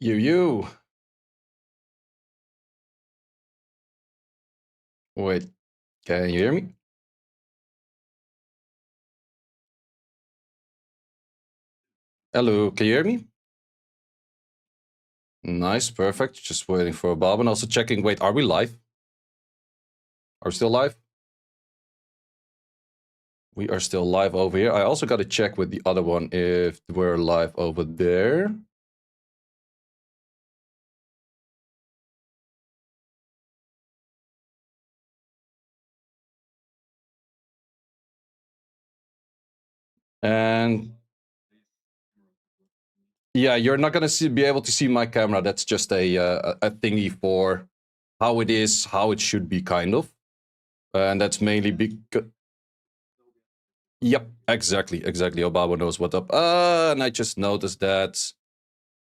You. Wait, can you hear me? Hello, can you hear me? Nice, perfect. Just waiting for Bob and also checking. Wait, are we live? Are we still live? We are still live over here. I also got to check with the other one if we're live over there. And yeah, you're not gonna be able to see my camera. That's just a thingy for how it is, how it should be, kind of. And that's mainly because. Yep, exactly. Obabo knows what up. And I just noticed that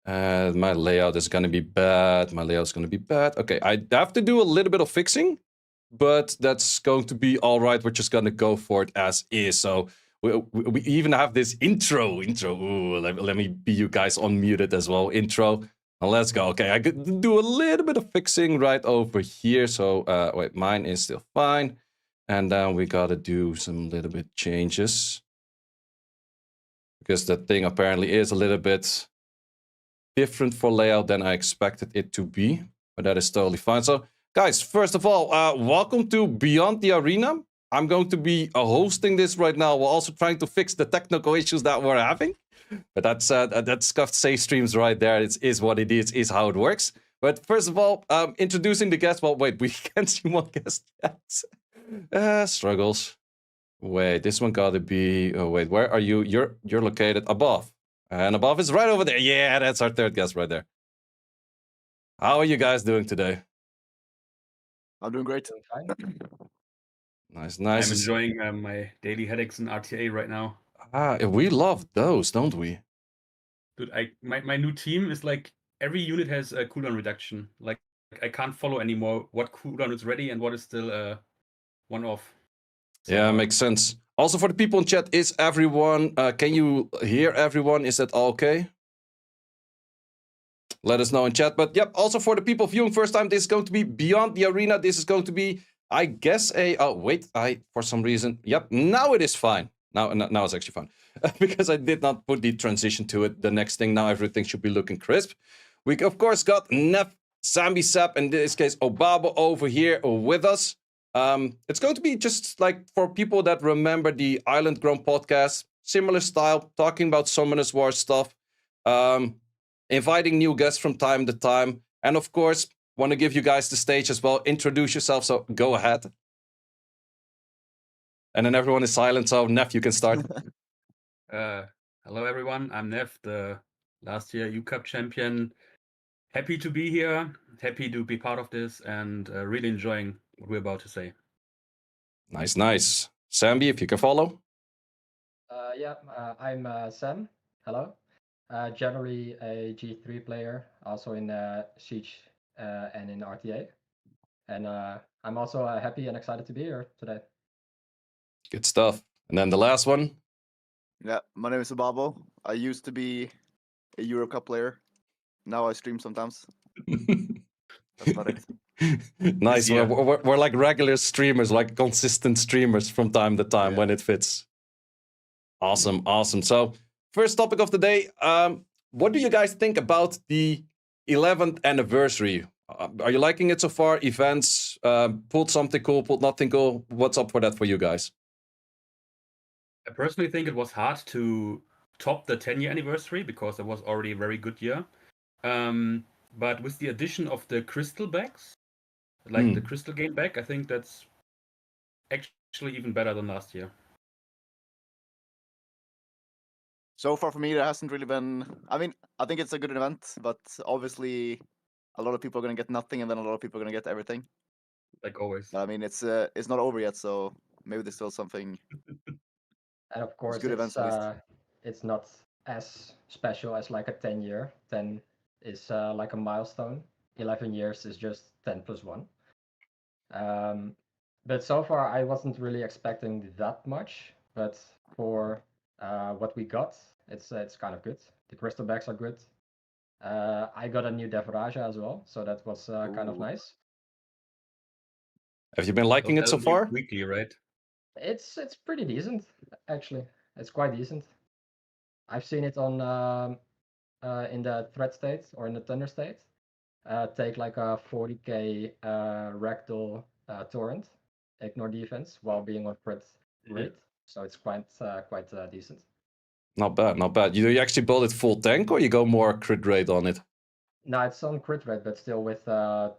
my layout is gonna be bad. Okay, I have to do a little bit of fixing, but that's going to be all right. We're just gonna go for it as is. So we even have this intro. Ooh, let me be you guys unmuted as well. Intro. And let's go. Okay, I could do a little bit of fixing right over here. So wait, mine is still fine. And then we gotta do some little bit changes. Because that thing apparently is a little bit different for layout than I expected it to be. But that is totally fine. So, guys, first of all, welcome to Beyond the Arena. I'm going to be hosting this right now. We're also trying to fix the technical issues that we're having. But that's scuffed safe streams right there. It is what it is how it works. But first of all, introducing the guest. Well, wait, we can't see one guest yet. Struggles. Wait, this one gotta be. Oh wait, where are you? You're located above, and above is right over there. Yeah, that's our third guest right there. How are you guys doing today? I'm doing great. Nice. I'm enjoying my daily headaches in RTA right now. We love those, don't we? Dude, my new team is like every unit has a cooldown reduction. Like I can't follow anymore what cooldown is ready and what is still one off. Yeah, makes sense. Also, for the people in chat, is everyone? Can you hear everyone? Is that all okay? Let us know in chat. But yep, also for the people viewing first time, this is going to be Beyond the Arena. This is going to be, I guess, oh wait, for some reason, yep, now it is fine. Now it's actually fine. Because I did not put the transition to it. The next thing, now everything should be looking crisp. We of course got Neff, SamBsepp, in this case Obabo over here with us. It's going to be just like for people that remember the Island Grown podcast, similar style, talking about Summoners War stuff. Inviting new guests from time to time. And of course, want to give you guys the stage as well. Introduce yourself, so go ahead. And then everyone is silent, so Neff, you can start. Hello everyone, I'm Neff, the last year U-Cup champion. Happy to be here, happy to be part of this, and really enjoying what we're about to say. Nice. Sambi, if you can follow. I'm Sam. Hello. Generally a G3 player, also in Siege and in RTA. And I'm also happy and excited to be here today. Good stuff. And then the last one. Yeah, my name is Obabo. I used to be a Euro Cup player. Now I stream sometimes. That's about it. Nice. We're like regular streamers, like consistent streamers from time to time when it fits. Awesome. So, first topic of the day. What do you guys think about the 11th anniversary? Are you liking it so far? Events, pulled something cool, pulled nothing cool. What's up for that for you guys? I personally think it was hard to top the 10-year anniversary because it was already a very good year. But with the addition of the crystal bags, like the crystal game bag, I think that's actually even better than last year. So far for me, there hasn't really been. I mean, I think it's a good event, but obviously, a lot of people are going to get nothing, and then a lot of people are going to get everything. Like always. I mean, it's not over yet, so maybe there's still something. And of course, good events, it's not as special as like a 10-year. 10 is like a milestone. 11 years is just 10 plus 1. But so far, I wasn't really expecting that much. But for what we got, it's kind of good. The crystal bags are good. I got a new Devaraja as well, so that was kind of Ooh. nice. Have you been liking it so LD far? Weekly, right? It's pretty decent, actually. It's quite decent. I've seen it on in the threat state or in the thunder state. Take like a 40k ragdoll torrent, ignore defense while being on crit rate. So it's quite decent. Not bad, not bad. You actually build it full tank, or you go more crit rate on it? No, it's on crit rate, but still with 31k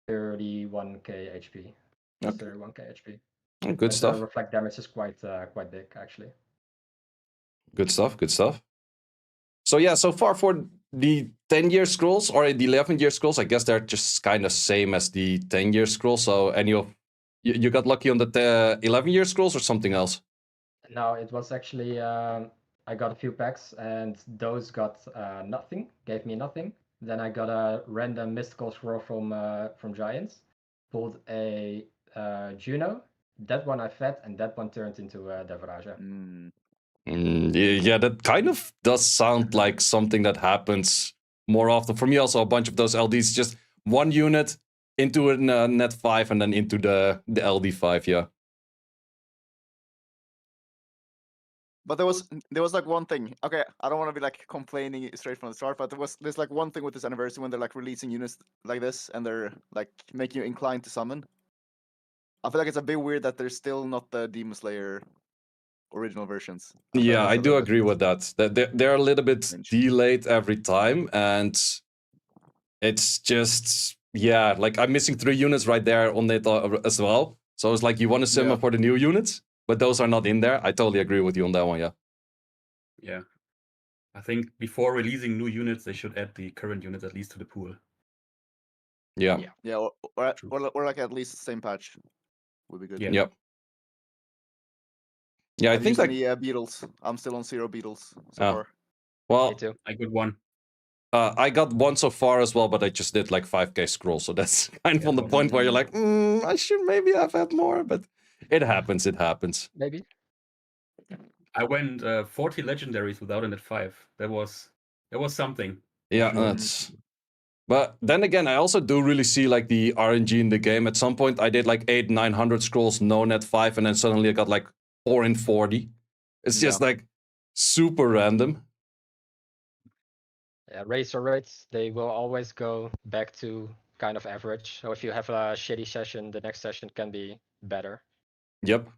HP. Plus 31k HP. Oh, good And stuff. the reflect damage is quite big, actually. Good stuff. Good stuff. So yeah, so far for the 10-year scrolls or the 11-year scrolls, I guess they're just kind of same as the 10-year scrolls. So any of you got lucky on the 11-year scrolls or something else? No, it was actually I got a few packs and those got nothing, gave me nothing. Then I got a random mystical scroll from Giants, pulled a Juno. That one I fed, and that one turned into Devaraja. Yeah, that kind of does sound like something that happens more often. For me, also a bunch of those LDs, just one unit into a net 5 and then into the LD5. Yeah. But there was like one thing. Okay, I don't want to be like complaining straight from the start, but there's like one thing with this anniversary when they're like releasing units like this and they're like making you inclined to summon. I feel like it's a bit weird that there's still not the Demon Slayer original versions. Yeah, I do that's agree with that. They're a little bit strange. delayed every time, and it's just like I'm missing 3 units right there on it as well. So it's like you want to summon for the new units, but those are not in there. I totally agree with you on that one. Yeah. Yeah. I think before releasing new units, they should add the current units at least to the pool. Yeah. Yeah, or like at least the same patch would be good. Yeah. Yep. Yeah, I Have you think used like any beetles? I'm still on 0 beetles so Oh. far. well, Me too. I got one. I got one so far as well, but I just did like 5k scroll, so that's kind of on the point where you're like, I should maybe have had more, but it happens. It happens. Maybe. I went 40 legendaries without an at 5. That was something. Yeah, sure. that's. But then again, I also do really see like the RNG in the game. At some point, I did like 800-900 scrolls, no net 5, and then suddenly I got like 4 in 40. It's just like super random. Yeah, razor rates, they will always go back to kind of average. So if you have a shitty session, the next session can be better. Yep.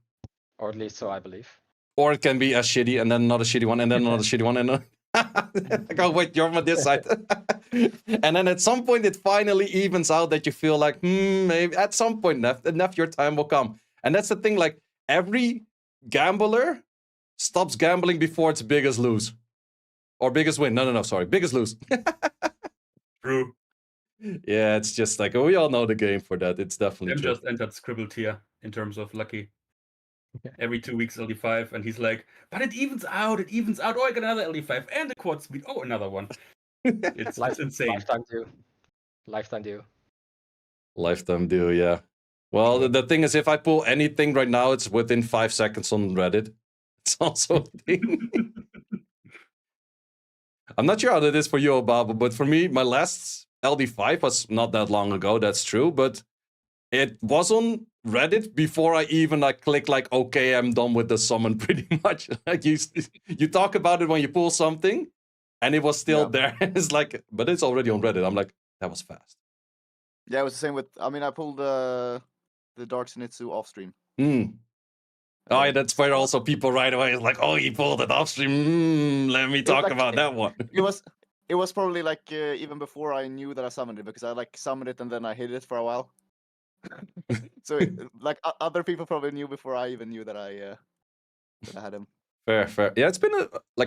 Or at least so I believe. Or it can be as shitty, and then another shitty one, and then another shitty one, and like, oh wait, you're on this side. And then at some point, it finally evens out that you feel like, maybe at some point, Neff, your time will come. And that's the thing, like, every gambler stops gambling before its biggest lose. Or biggest win. No, sorry. Biggest lose. True. Yeah, it's just like, we all know the game for that. It's definitely Dem true. just entered Scribble tier in terms of lucky. Every 2 weeks LD5, and he's like, but it evens out. Oh, I got another LD5 and the quad speed. Oh, another one. It's insane. Lifetime due. Lifetime deal, yeah. Well, the thing is, if I pull anything right now, it's within 5 seconds on Reddit. It's also a thing. I'm not sure how that is for you, Obabo, but for me, my last LD5 was not that long ago, that's true, but it was on Reddit before I even clicked okay, I'm done with the summon pretty much. Like you talk about it when you pull something, and it was still there. It's like, but it's already on Reddit. I'm like, that was fast. Yeah, it was the same with. I mean, I pulled the Dark Zenitsu off stream. Oh, yeah, that's where also people right away is like, oh, he pulled it off stream. Let me talk about that one. It was probably like even before I knew that I summoned it, because I summoned it and then I hid it for a while. So other people probably knew before I even knew that I had him. Fair. Yeah, it's been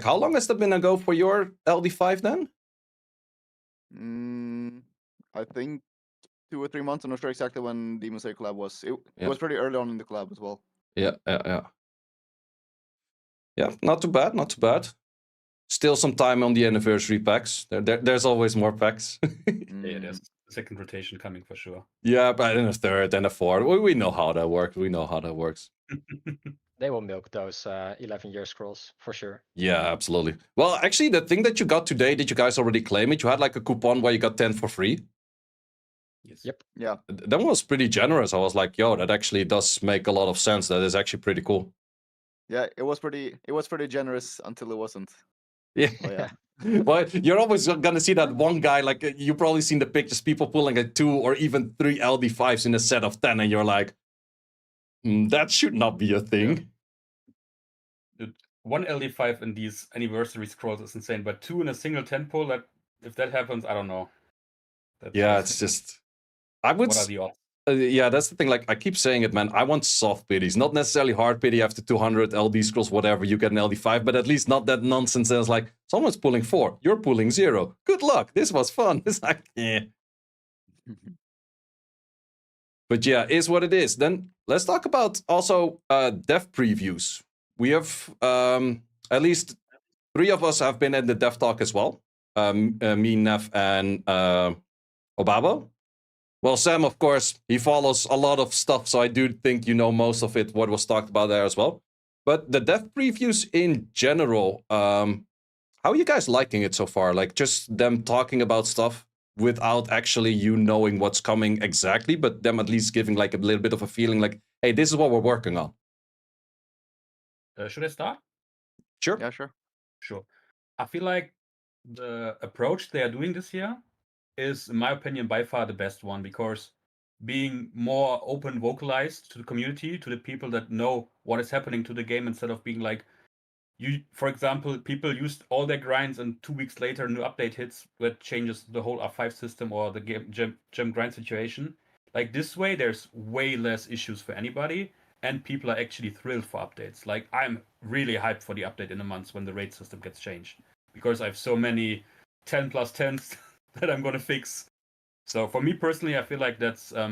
how long has that been ago for your LD5 then? I think 2 or 3 months. I'm not sure exactly when Demon Slayer collab was. It was pretty early on in the collab as well. Yeah. Yeah, not too bad. Still some time on the anniversary packs. There's always more packs. Yeah, there's a second rotation coming for sure. Yeah, but then a third and a fourth. We know how that works. They will milk those 11-year scrolls for sure. Yeah, absolutely. Well, actually, the thing that you got today, did you guys already claim it? You had like a coupon where you got 10 for free. Yes. Yep. Yeah. That was pretty generous. I was like, yo, that actually does make a lot of sense. That is actually pretty cool. Yeah, it was pretty generous until it wasn't. Yeah. But yeah. Well, you're always gonna see that one guy, like you've probably seen the pictures, people pulling a 2 or even 3 LD5s in a set of 10, and you're like, that should not be a thing. Dude, 1 LD5 in these anniversary scrolls is insane, but 2 in a single 10 pull, that if that happens, I don't know. Yeah, it's just, I would. What are the odds? Yeah, that's the thing. Like I keep saying it, man. I want soft pities, not necessarily hard pity after 200 LD scrolls, whatever. You get an LD5, but at least not that nonsense. That's like someone's pulling 4, you're pulling 0. Good luck. This was fun. It's like, yeah. But yeah, is what it is. Then let's talk about also dev previews. We have at least 3 of us have been at the dev talk as well. Me, Neff, and Obabo. Well, Sam, of course, he follows a lot of stuff, so I do think you know most of it, what was talked about there as well. But the dev previews in general, how are you guys liking it so far? Like just them talking about stuff without actually you knowing what's coming exactly, but them at least giving like a little bit of a feeling like, hey, this is what we're working on. Should I start? Sure. Yeah, sure. Sure. I feel like the approach they are doing this year is, in my opinion, by far the best one, because being more open, vocalized to the community, to the people that know what is happening to the game, instead of being like, for example, people used all their grinds and 2 weeks later a new update hits that changes the whole R5 system or the gem grind situation. Like this way, there's way less issues for anybody, and people are actually thrilled for updates. Like I'm really hyped for the update in a month when the raid system gets changed, because I have so many 10+10s that I'm gonna fix. So for me personally, I feel like that's a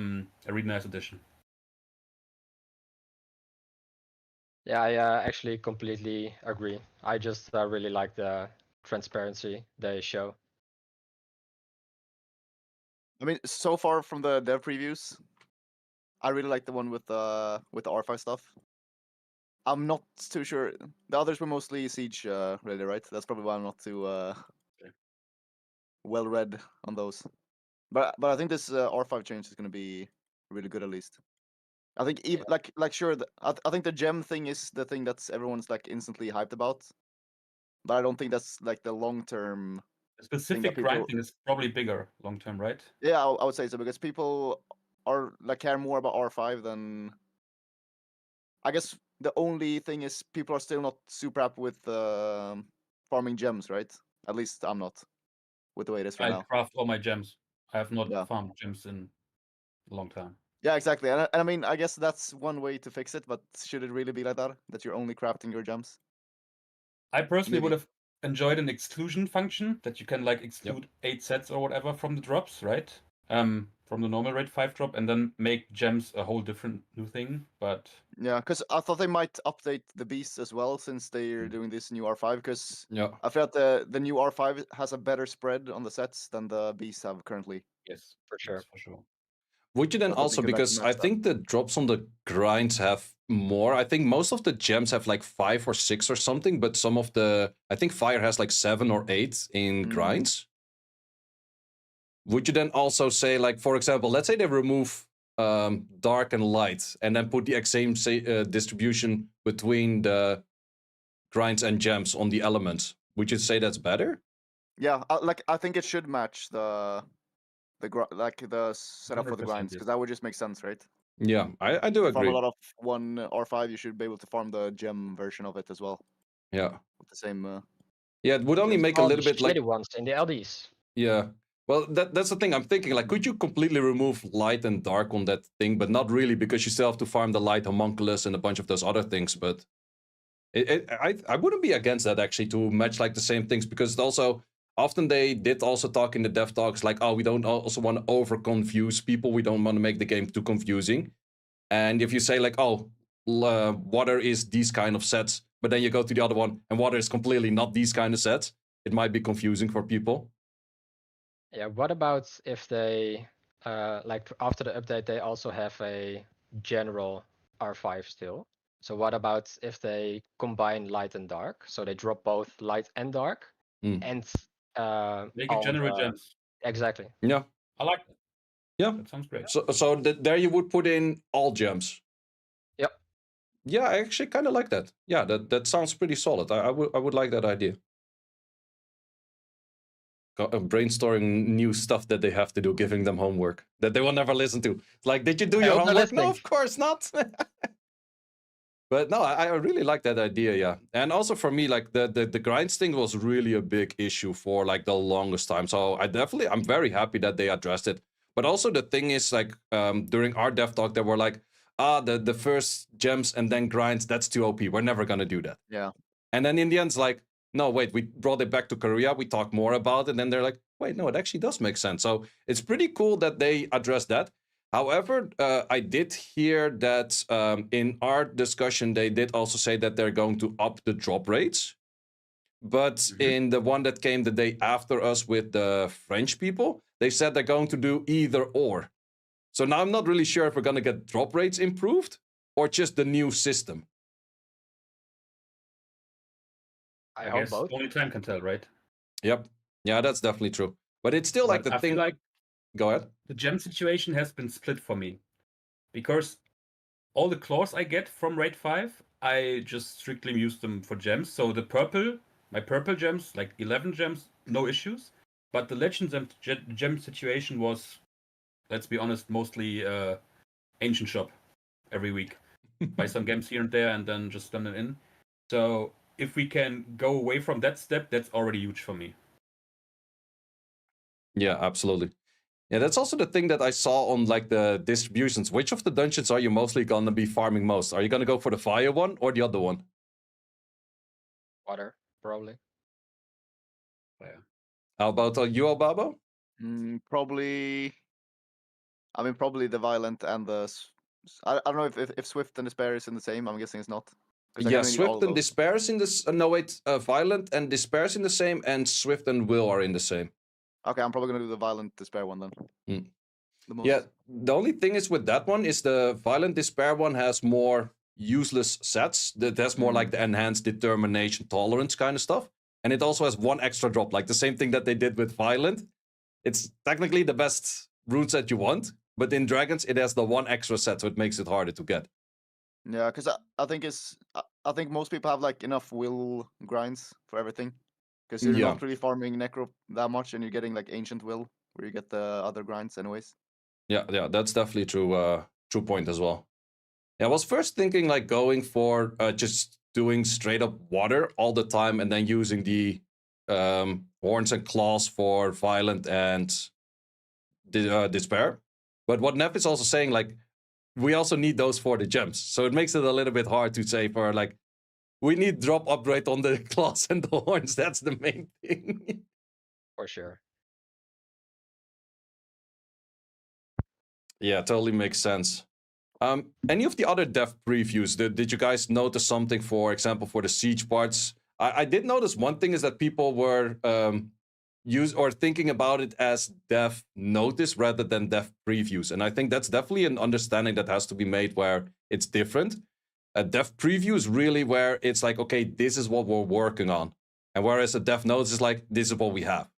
really nice addition. Yeah, I actually completely agree. I just really like the transparency they show. I mean, so far from the dev previews, I really like the one with the R5 stuff. I'm not too sure. The others were mostly Siege related, right? That's probably why I'm not too well read on those. But I think this R5 change is going to be really good at least. I think even like sure, I think the gem thing is the thing that's everyone's like instantly hyped about. But I don't think that's like the long term. The specific grind thing is probably bigger long term, right? Yeah, I would say so, because people are like care more about R5 than. I guess the only thing is people are still not super happy with farming gems, right? At least I'm not with the way it is right I now. craft all my gems. I have not Yeah. farmed gems in a long time. Yeah, exactly. And I mean, I guess that's one way to fix it, but should it really be like that? That you're only crafting your gems? I personally would Maybe. have enjoyed an exclusion function that you can like exclude 8 sets or whatever from the drops, right? From the normal raid 5 drop, and then make gems a whole different new thing. But Yeah, because I thought they might update the beasts as well, since they're doing this new R5. Because Yeah. I felt the new R5 has a better spread on the sets than the beasts have currently. yes, For sure. yes, for sure. Would you then So I thought they also, could better because match I that. think the drops on the grinds have more. I think most of the gems have like 5 or 6 or something, but some of the, I think fire has like 7 or 8 in grinds. Would you then also say, like, for example, let's say they remove dark and light and then put the same distribution between the grinds and gems on the elements? Would you say that's better? Yeah, I think it should match the setup for the 100%, grinds, because yes. that would just make sense, right? Yeah, I do To farm agree. a lot of one R5, you should be able to farm the gem version of it as well Yeah. with the same. Yeah, it would only gems. make a All little the bit like. shitty ones in the LDs. Yeah. Well, that's the thing. I'm thinking, like, could you completely remove light and dark on that thing? But not really, because you still have to farm the light homunculus and a bunch of those other things. But I wouldn't be against that, actually, to match like the same things, because it also often they did also talk in the dev talks like, oh, we don't also want to over confuse people. We don't want to make the game too confusing. And if you say like, oh, water is these kind of sets, but then you go to the other one and water is completely not these kind of sets, it might be confusing for people. Yeah, what about if they, like after the update, they also have a general R5 still? So what about if they combine light and dark? So they drop both light and dark, Mm. and Make it generate gems. exactly. Yeah. I like that. Yeah. That sounds great. So there you would put in all gems. Yep. Yeah, I actually kind of like that. Yeah, that sounds pretty solid. I would like that idea. Brainstorming new stuff that they have to do, giving them homework that they will never listen to. It's like, did you do your hope they're homework? No, listening. of course not. But no, I really like that idea, yeah. And also for me, like the grinds thing was really a big issue for like the longest time. So I'm very happy that they addressed it. But also the thing is, like, during our dev talk, they were like, the first gems and then grinds, that's too OP. We're never gonna do that. Yeah. And then in the end, it's like, no, wait, we brought it back to Korea. We talked more about it. And then they're like, wait, no, it actually does make sense. So it's pretty cool that they address that. However, I did hear that in our discussion, they did also say that they're going to up the drop rates. But in the one that came the day after us with the French people, they said they're going to do either or. So now I'm not really sure if we're going to get drop rates improved or just the new system. I I hope guess both. only time can tell, right? Yep. Yeah, that's definitely true. But it's still like But the I thing. feel like Go ahead. the gem situation has been split for me because all the claws I get from raid 5, I just strictly use them for gems. So my purple gems, like 11 gems, no issues. But the legend gem situation was, let's be honest, mostly ancient shop every week. Buy some gems here and there and then just slam them in. So if we can go away from that step, that's already huge for me. Yeah, absolutely. Yeah, that's also the thing that I saw on like the distributions. Which of the dungeons are you mostly gonna be farming most? Are you gonna go for the fire one or the other one? Water, probably. Yeah. How about you, Obabo? Probably. I mean, probably the violent and the. I don't know if Swift and Despair is in the same. I'm guessing it's not. 'Cause I Yeah, kinda need all Swift of and those. Despair is in this. No, wait, Violent and Despair is in the same, and Swift and Will are in the same. Okay, I'm probably gonna do the violent Despair one then. Mm. The most. Yeah, the only thing is with that one is the Violent Despair one has more useless sets. That has more like the enhanced determination tolerance kind of stuff. And it also has one extra drop, like the same thing that they did with Violent. It's technically the best rune set you want, but in Dragons it has the one extra set, so it makes it harder to get. Yeah, because I think I think most people have like enough will grinds for everything. Because you're Yeah. not really farming necro that much, and you're getting like ancient will, where you get the other grinds anyways. Yeah, that's definitely true. True point as well. Yeah, I was first thinking like going for just doing straight up water all the time, and then using the horns and claws for violent and despair. But what Neff is also saying, like, we also need those for the gems, so it makes it a little bit hard to say for like, we need drop upgrade on the claws and the horns. That's the main thing. For sure. Yeah, totally makes sense. Any of the other dev previews, did you guys notice something, for example, for the siege parts? I did notice one thing is that people were thinking about it as dev notice rather than dev previews. And I think that's definitely an understanding that has to be made where it's different. A dev preview is really where it's like, okay, this is what we're working on. And whereas a dev notice is like, this is what we have.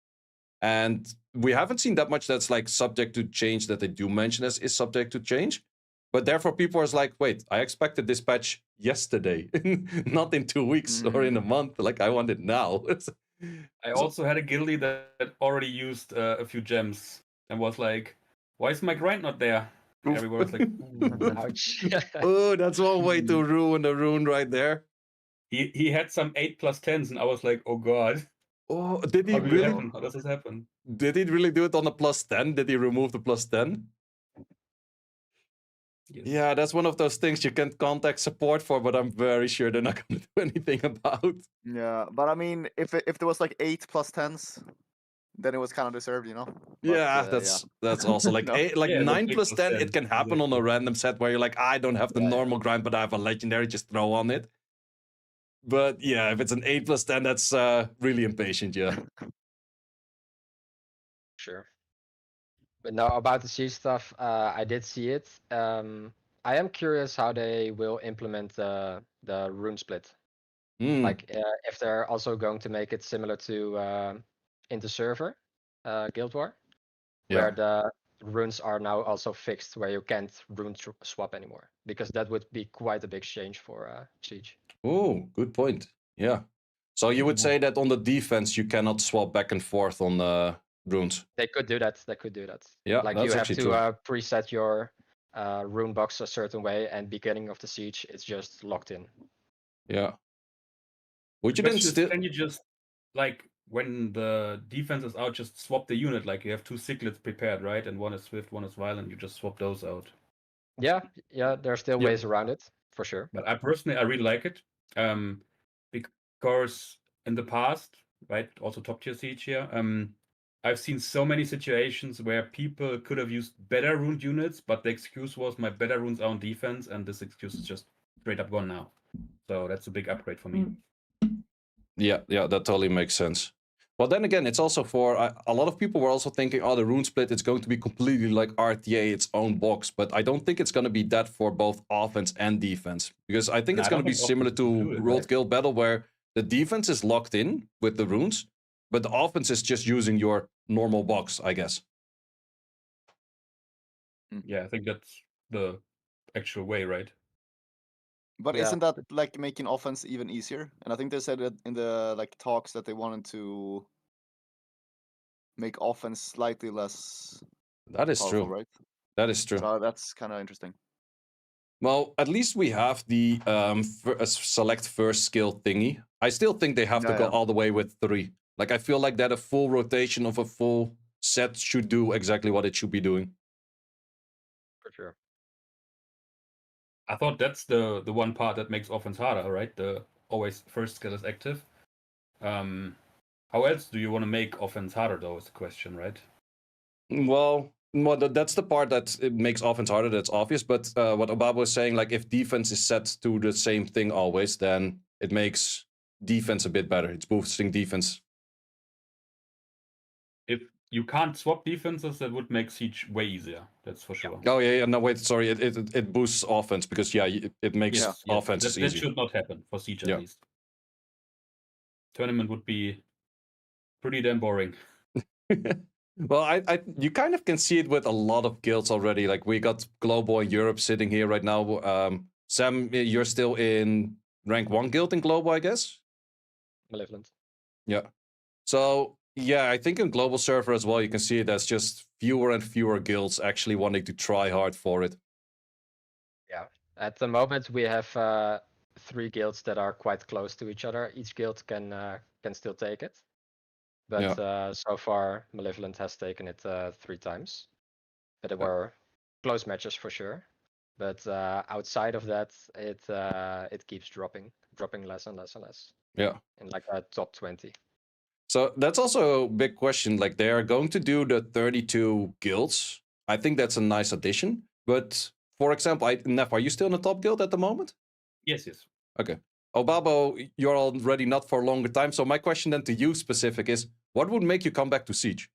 And we haven't seen that much that's like subject to change that they do mention as is subject to change. But therefore, people are like, wait, I expected this patch yesterday, not in 2 weeks or in a month. Like, I want it now. I also had a guildie that already used a few gems and was like, why is my grind not there? And everyone was like, Ouch. Oh, that's one way to ruin the rune right there. he had some 8+10s, and I was like, oh god. Oh, did he How really? happen? How does this happen? Did he really do it on a +10? Did he remove the +10? Yes. Yeah, that's one of those things you can contact support for, but I'm very sure they're not going to do anything about. Yeah, but I mean, if there was like 8+10s, then it was kind of deserved, you know. But, Yeah, that's also like No. 9 8 plus 10. 10, It can happen on a random set where you're like, I don't have the normal grind, but I have a legendary. Just throw on it. But yeah, if it's an 8+10, that's really impatient. Yeah. Sure. But no, about the siege stuff, I did see it. I am curious how they will implement the rune split. Hmm. Like if they're also going to make it similar to into server Guild War, where Yeah. the runes are now also fixed, where you can't rune swap anymore, because that would be quite a big change for Siege. Oh, good point. Yeah. So you would Yeah. say that on the defense you cannot swap back and forth on runes. They could do that. They could do that. Yeah, Like that's you have actually to true. preset your rune box a certain way, and beginning of the siege, it's just locked in. Yeah. Would The you then question is, still? can you just, like, when the defense is out, just swap the unit? Like, you have 2 Siglets prepared, right? And one is Swift, one is Violent. You just swap those out. Yeah, there are still Yeah. ways around it, for sure. But I really like it. Because in the past, right, also top tier siege here, I've seen so many situations where people could have used better runed units, but the excuse was my better runes are on defense, and this excuse is just straight up gone now. So that's a big upgrade for me. Yeah, that totally makes sense. Well, then again, it's also for a lot of people were also thinking, oh, the rune split, it's going to be completely like RTA, its own box. But I don't think it's going to be that for both offense and defense. Because I think No, it's I going to don't be think similar offense is to included, World right? Guild Battle, where the defense is locked in with the runes, but the offense is just using your normal box, I guess. Yeah, I think that's the actual way, right? But Yeah. isn't that like making offense even easier? And I think they said it in the like talks that they wanted to make offense slightly less That is powerful, true. right? That is true. So that's kind of interesting. Well, at least we have the select first skill thingy. I still think they have to Yeah, go yeah. all the way with 3. Like, I feel like that a full rotation of a full set should do exactly what it should be doing. For sure. I thought that's the one part that makes offense harder, right? The always first skill is active. How else do you want to make offense harder, though, is the question, right? Well, that's the part that it makes offense harder. That's obvious. But what Obabo was saying, like, if defense is set to the same thing always, then it makes defense a bit better. It's boosting defense. If you can't swap defenses, that would make Siege way easier. That's for sure. Oh yeah, no wait, sorry. It boosts offense because it makes Yes, offenses that easier. should not happen for Siege Yeah. at least. Tournament would be pretty damn boring. Well, I you kind of can see it with a lot of guilds already. Like, we got Global in Europe sitting here right now. Sam, you're still in rank 1 guild in Global, I guess? Malevolent. Yeah. So, yeah, I think in Global server as well, you can see it as just fewer and fewer guilds actually wanting to try hard for it. Yeah. At the moment, we have 3 guilds that are quite close to each other. Each guild can still take it. But so far, Malevolent has taken it 3 times. But there were close matches for sure. But outside of that, it keeps dropping less and less and less. Yeah. In like a top 20. So that's also a big question. Like, they are going to do the 32 guilds. I think that's a nice addition. But for example, Neff, are you still in the top guild at the moment? Yes. Okay. Obabo, you're already not for a longer time. So my question then to you specific is, what would make you come back to Siege?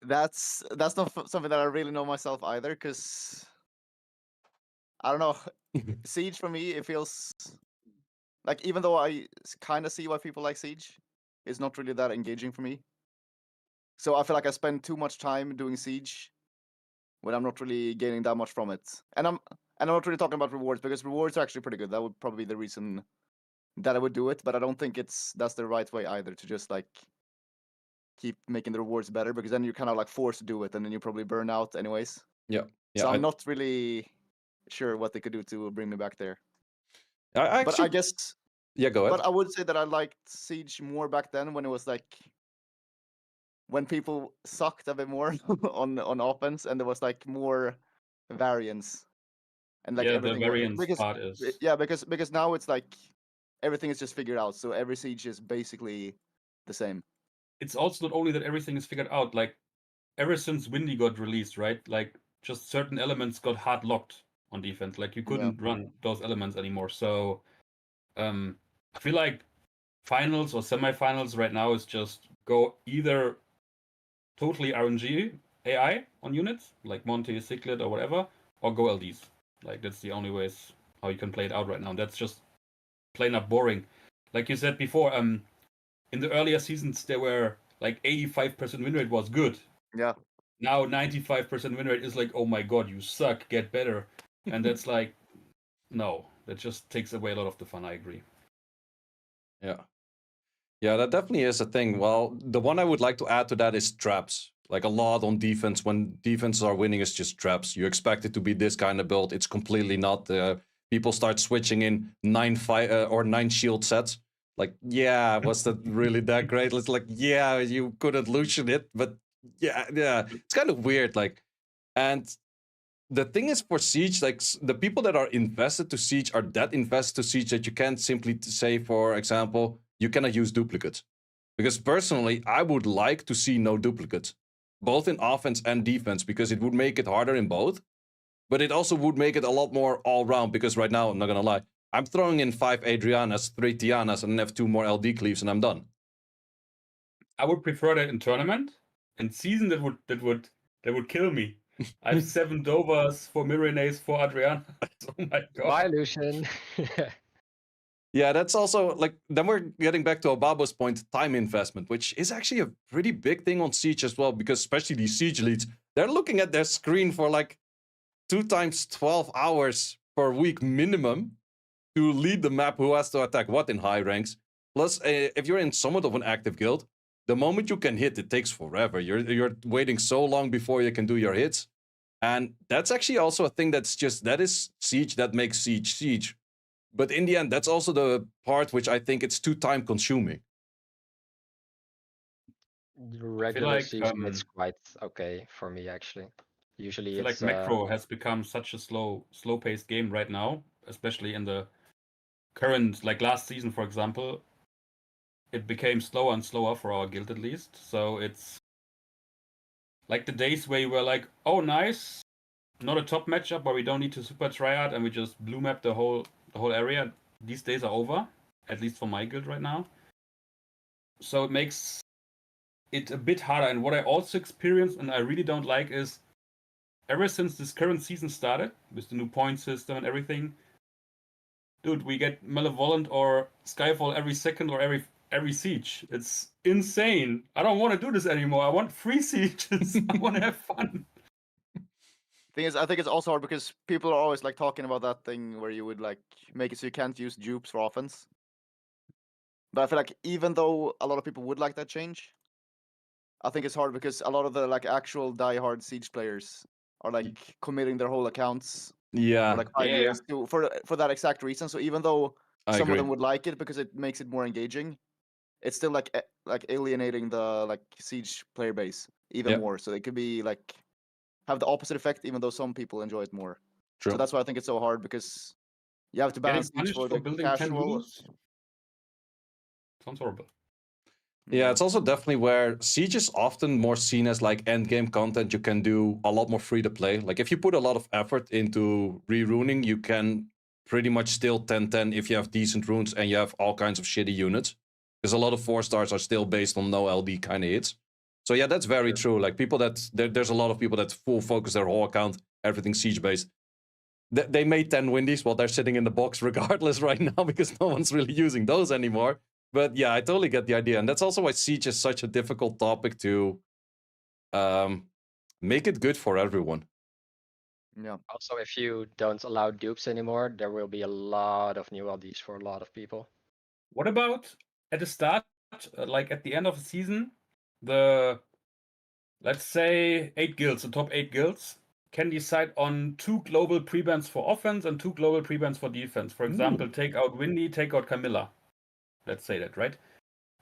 That's not something that I really know myself either, because I don't know. Siege for me, it feels like, even though I kind of see why people like Siege, it's not really that engaging for me. So I feel like I spend too much time doing Siege when I'm not really gaining that much from it. And I'm not really talking about rewards, because rewards are actually pretty good. That would probably be the reason that I would do it, but I don't think that's the right way either, to just like keep making the rewards better, because then you're kind of like forced to do it, and then you probably burn out anyways. Yeah. So I'm not really sure what they could do to bring me back there. But I guess, yeah, go ahead. but I would say that I liked Siege more back then, when it was like, when people sucked a bit more on offense, and there was like more variance, and like Yeah, the everything variance part is... because now it's like everything is just figured out, so every Siege is basically the same. It's also not only that everything is figured out, like, ever since Windy got released, right? Like, just certain elements got hard locked on defense. Like, you couldn't run those elements anymore. So, I feel like finals or semifinals right now is just go either totally RNG AI on units, like Monty, Ciclet, or whatever, or go LDs. Like that's the only ways how you can play it out right now. That's just plain up boring. Like you said before, in the earlier seasons there were like 85% win rate was good. Yeah. Now 95% win rate is like, oh my god, you suck, get better. And that's like, no, that just takes away a lot of the fun, I agree. Yeah. Yeah, that definitely is a thing. Well, the one I would like to add to that is traps. Like a lot on defense. When defenses are winning, it's just traps. You expect it to be this kind of build. It's completely not. People start switching in 9 shield sets. Like, yeah, was that really that great? It's like, yeah, you couldn't Lucian it, but yeah, it's kind of weird. Like, and the thing is for Siege, like the people that are invested to Siege are that invested to Siege that you can't simply say, for example, you cannot use duplicates. Because personally, I would like to see no duplicates, both in offense and defense, because it would make it harder in both. But it also would make it a lot more all round, because right now, I'm not gonna lie, I'm throwing in 5 Adrianas, 3 Tianas, and have 2 more LD cleaves, and I'm done. I would prefer that in tournament. In season, that would kill me. I have 7 Dovas, 4 Mirenes, 4 Adrianas. Oh my god. Bye, Lucian. Yeah, that's also like, then we're getting back to Obabo's point, time investment, which is actually a pretty big thing on Siege as well, because especially these Siege leads, they're looking at their screen for like 2 times 12 hours per week minimum to lead the map who has to attack what in high ranks. Plus, if you're in somewhat of an active guild, the moment you can hit, it takes forever. You're waiting so long before you can do your hits. And that's actually also a thing that is Siege that makes Siege Siege. But in the end, that's also the part which I think it's too time consuming. Regular like, season, it's quite okay for me actually. Usually I feel it's like Macro has become such a slow-paced game right now, especially in the current, like last season, for example. It became slower and slower for our guild at least. So it's like the days where you were like, oh nice, not a top matchup where we don't need to super tryhard and we just blue map the whole area. These days are over, at least for my guild right now. So it makes it a bit harder. And what I also experienced and I really don't like is, ever since this current season started with the new point system and everything, dude, we get Malevolent or Skyfall every second or every siege. It's insane. I don't want to do this anymore. I want free sieges. I want to have fun. Thing is, I think it's also hard because people are always like talking about that thing where you would like make it so you can't use dupes for offense. But I feel like even though a lot of people would like that change, I think it's hard because a lot of the like actual die-hard Siege players are like committing their whole accounts Yeah, for like 5 Yeah. years for that exact reason. So even though I some agree. of them would like it because it makes it more engaging, it's still like alienating the like Siege player base even Yeah. more. So it could be like have the opposite effect, even though some people enjoy it more. True. So that's why I think it's so hard because you have to Getting balance Siege punished for for the building 10 casual. rules sounds horrible. Yeah, it's also definitely where Siege is often more seen as like endgame content. You can do a lot more free to play. Like if you put a lot of effort into re-runing, you can pretty much still 10-10 if you have decent runes and you have all kinds of shitty units. Because a lot of 4-stars are still based on no LD kind of hits. So yeah, that's very true. Like people there's a lot of people that full focus their whole account, everything Siege based. They made 10 windies while they're sitting in the box regardless right now because no one's really using those anymore. But yeah, I totally get the idea. And that's also why Siege is such a difficult topic to make it good for everyone. Yeah. Also, if you don't allow dupes anymore, there will be a lot of new LDs for a lot of people. What about at the start, like at the end of the season, the, let's say, 8 guilds, the top 8 guilds, can decide on 2 global prebans for offense and 2 global prebans for defense. For example, take out Windy, take out Camilla. Let's say that, right?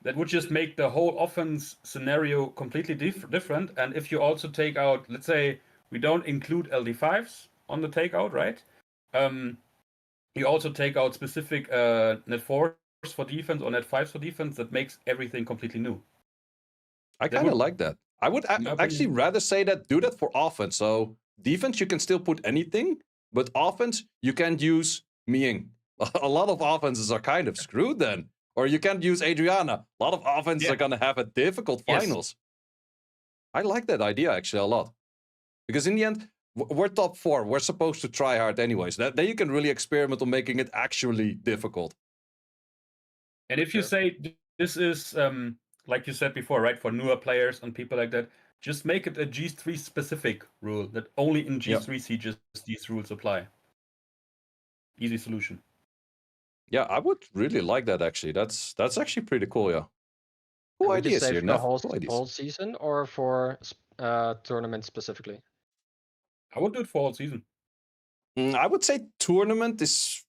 That would just make the whole offense scenario completely different. And if you also take out, let's say, we don't include LD5s on the takeout, right? You also take out specific net 4s for defense or net 5s for defense. That makes everything completely new. I kind of like that. I would actually rather say that do that for offense. So defense, you can still put anything, but offense, you can't use Ming. A lot of offenses are kind of screwed then. Or you can't use Adriana. A lot of offenses are going to have a difficult finals. I like that idea actually a lot. Because in the end, we're top 4. We're supposed to try hard anyways. Then you can really experiment on making it actually difficult. And if you say this is, like you said before, right, for newer players and people like that, just make it a G3 specific rule that only in G3 sieges these rules apply. Easy solution. Yeah, I would really like that actually. That's actually pretty cool, yeah. Cool Would you ideas say here, for the Neff. whole, Cool ideas. whole season or for tournament specifically? I would do it for all season. I would say tournament is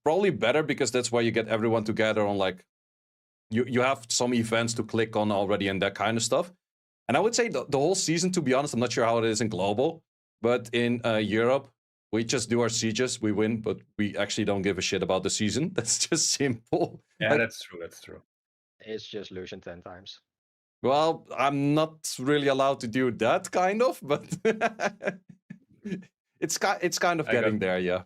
probably better because that's where you get everyone together on like you have some events to click on already and that kind of stuff. And I would say the whole season, to be honest, I'm not sure how it is in global, but in Europe, we just do our sieges, we win, but we actually don't give a shit about the season. That's just simple. Yeah, Like, that's true. That's true. It's just Lucian 10 times. well, I'm not really allowed to do that kind of, but it's kind of getting there, yeah.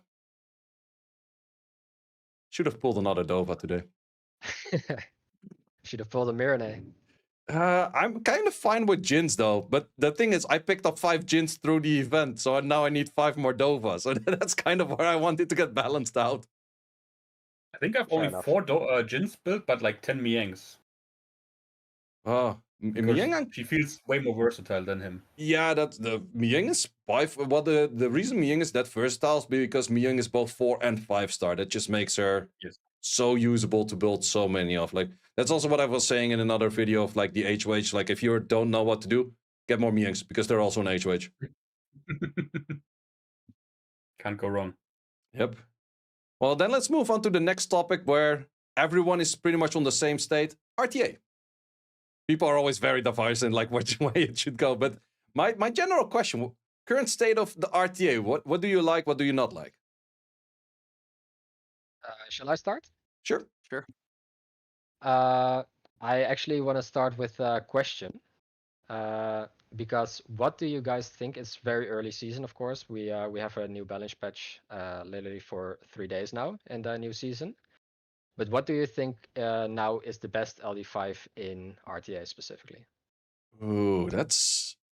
Should have pulled another Dova today. Should have pulled a Mirane. I'm kind of fine with Jins though, but the thing is, I picked up 5 Jins through the event, so now I need 5 more Dova. So that's kind of where I wanted to get balanced out. I think I've Fair only enough. 4 Jins built, but like 10 Miangs. Oh, Because Miang, she feels way more versatile than him. yeah, that's the Miang is the reason Miang is that versatile is because Miang is both 4 and 5 star. That just makes her so usable to build so many of. Like that's also what I was saying in another video of like the HOH. Like if you don't know what to do, get more Miangs because they're also an HOH. Can't go wrong. Yep. Well, then let's move on to the next topic where everyone is pretty much on the same state. RTA. People are always very diverse in like which way it should go. But my general question, current state of the RTA, what do you like, what do you not like? Shall I start? Sure. I actually want to start with a question. Because what do you guys think? It's very early season, of course. We have a new balance patch literally for 3 days now in the new season. But what do you think now is the best LD5 in RTA specifically? Ooh,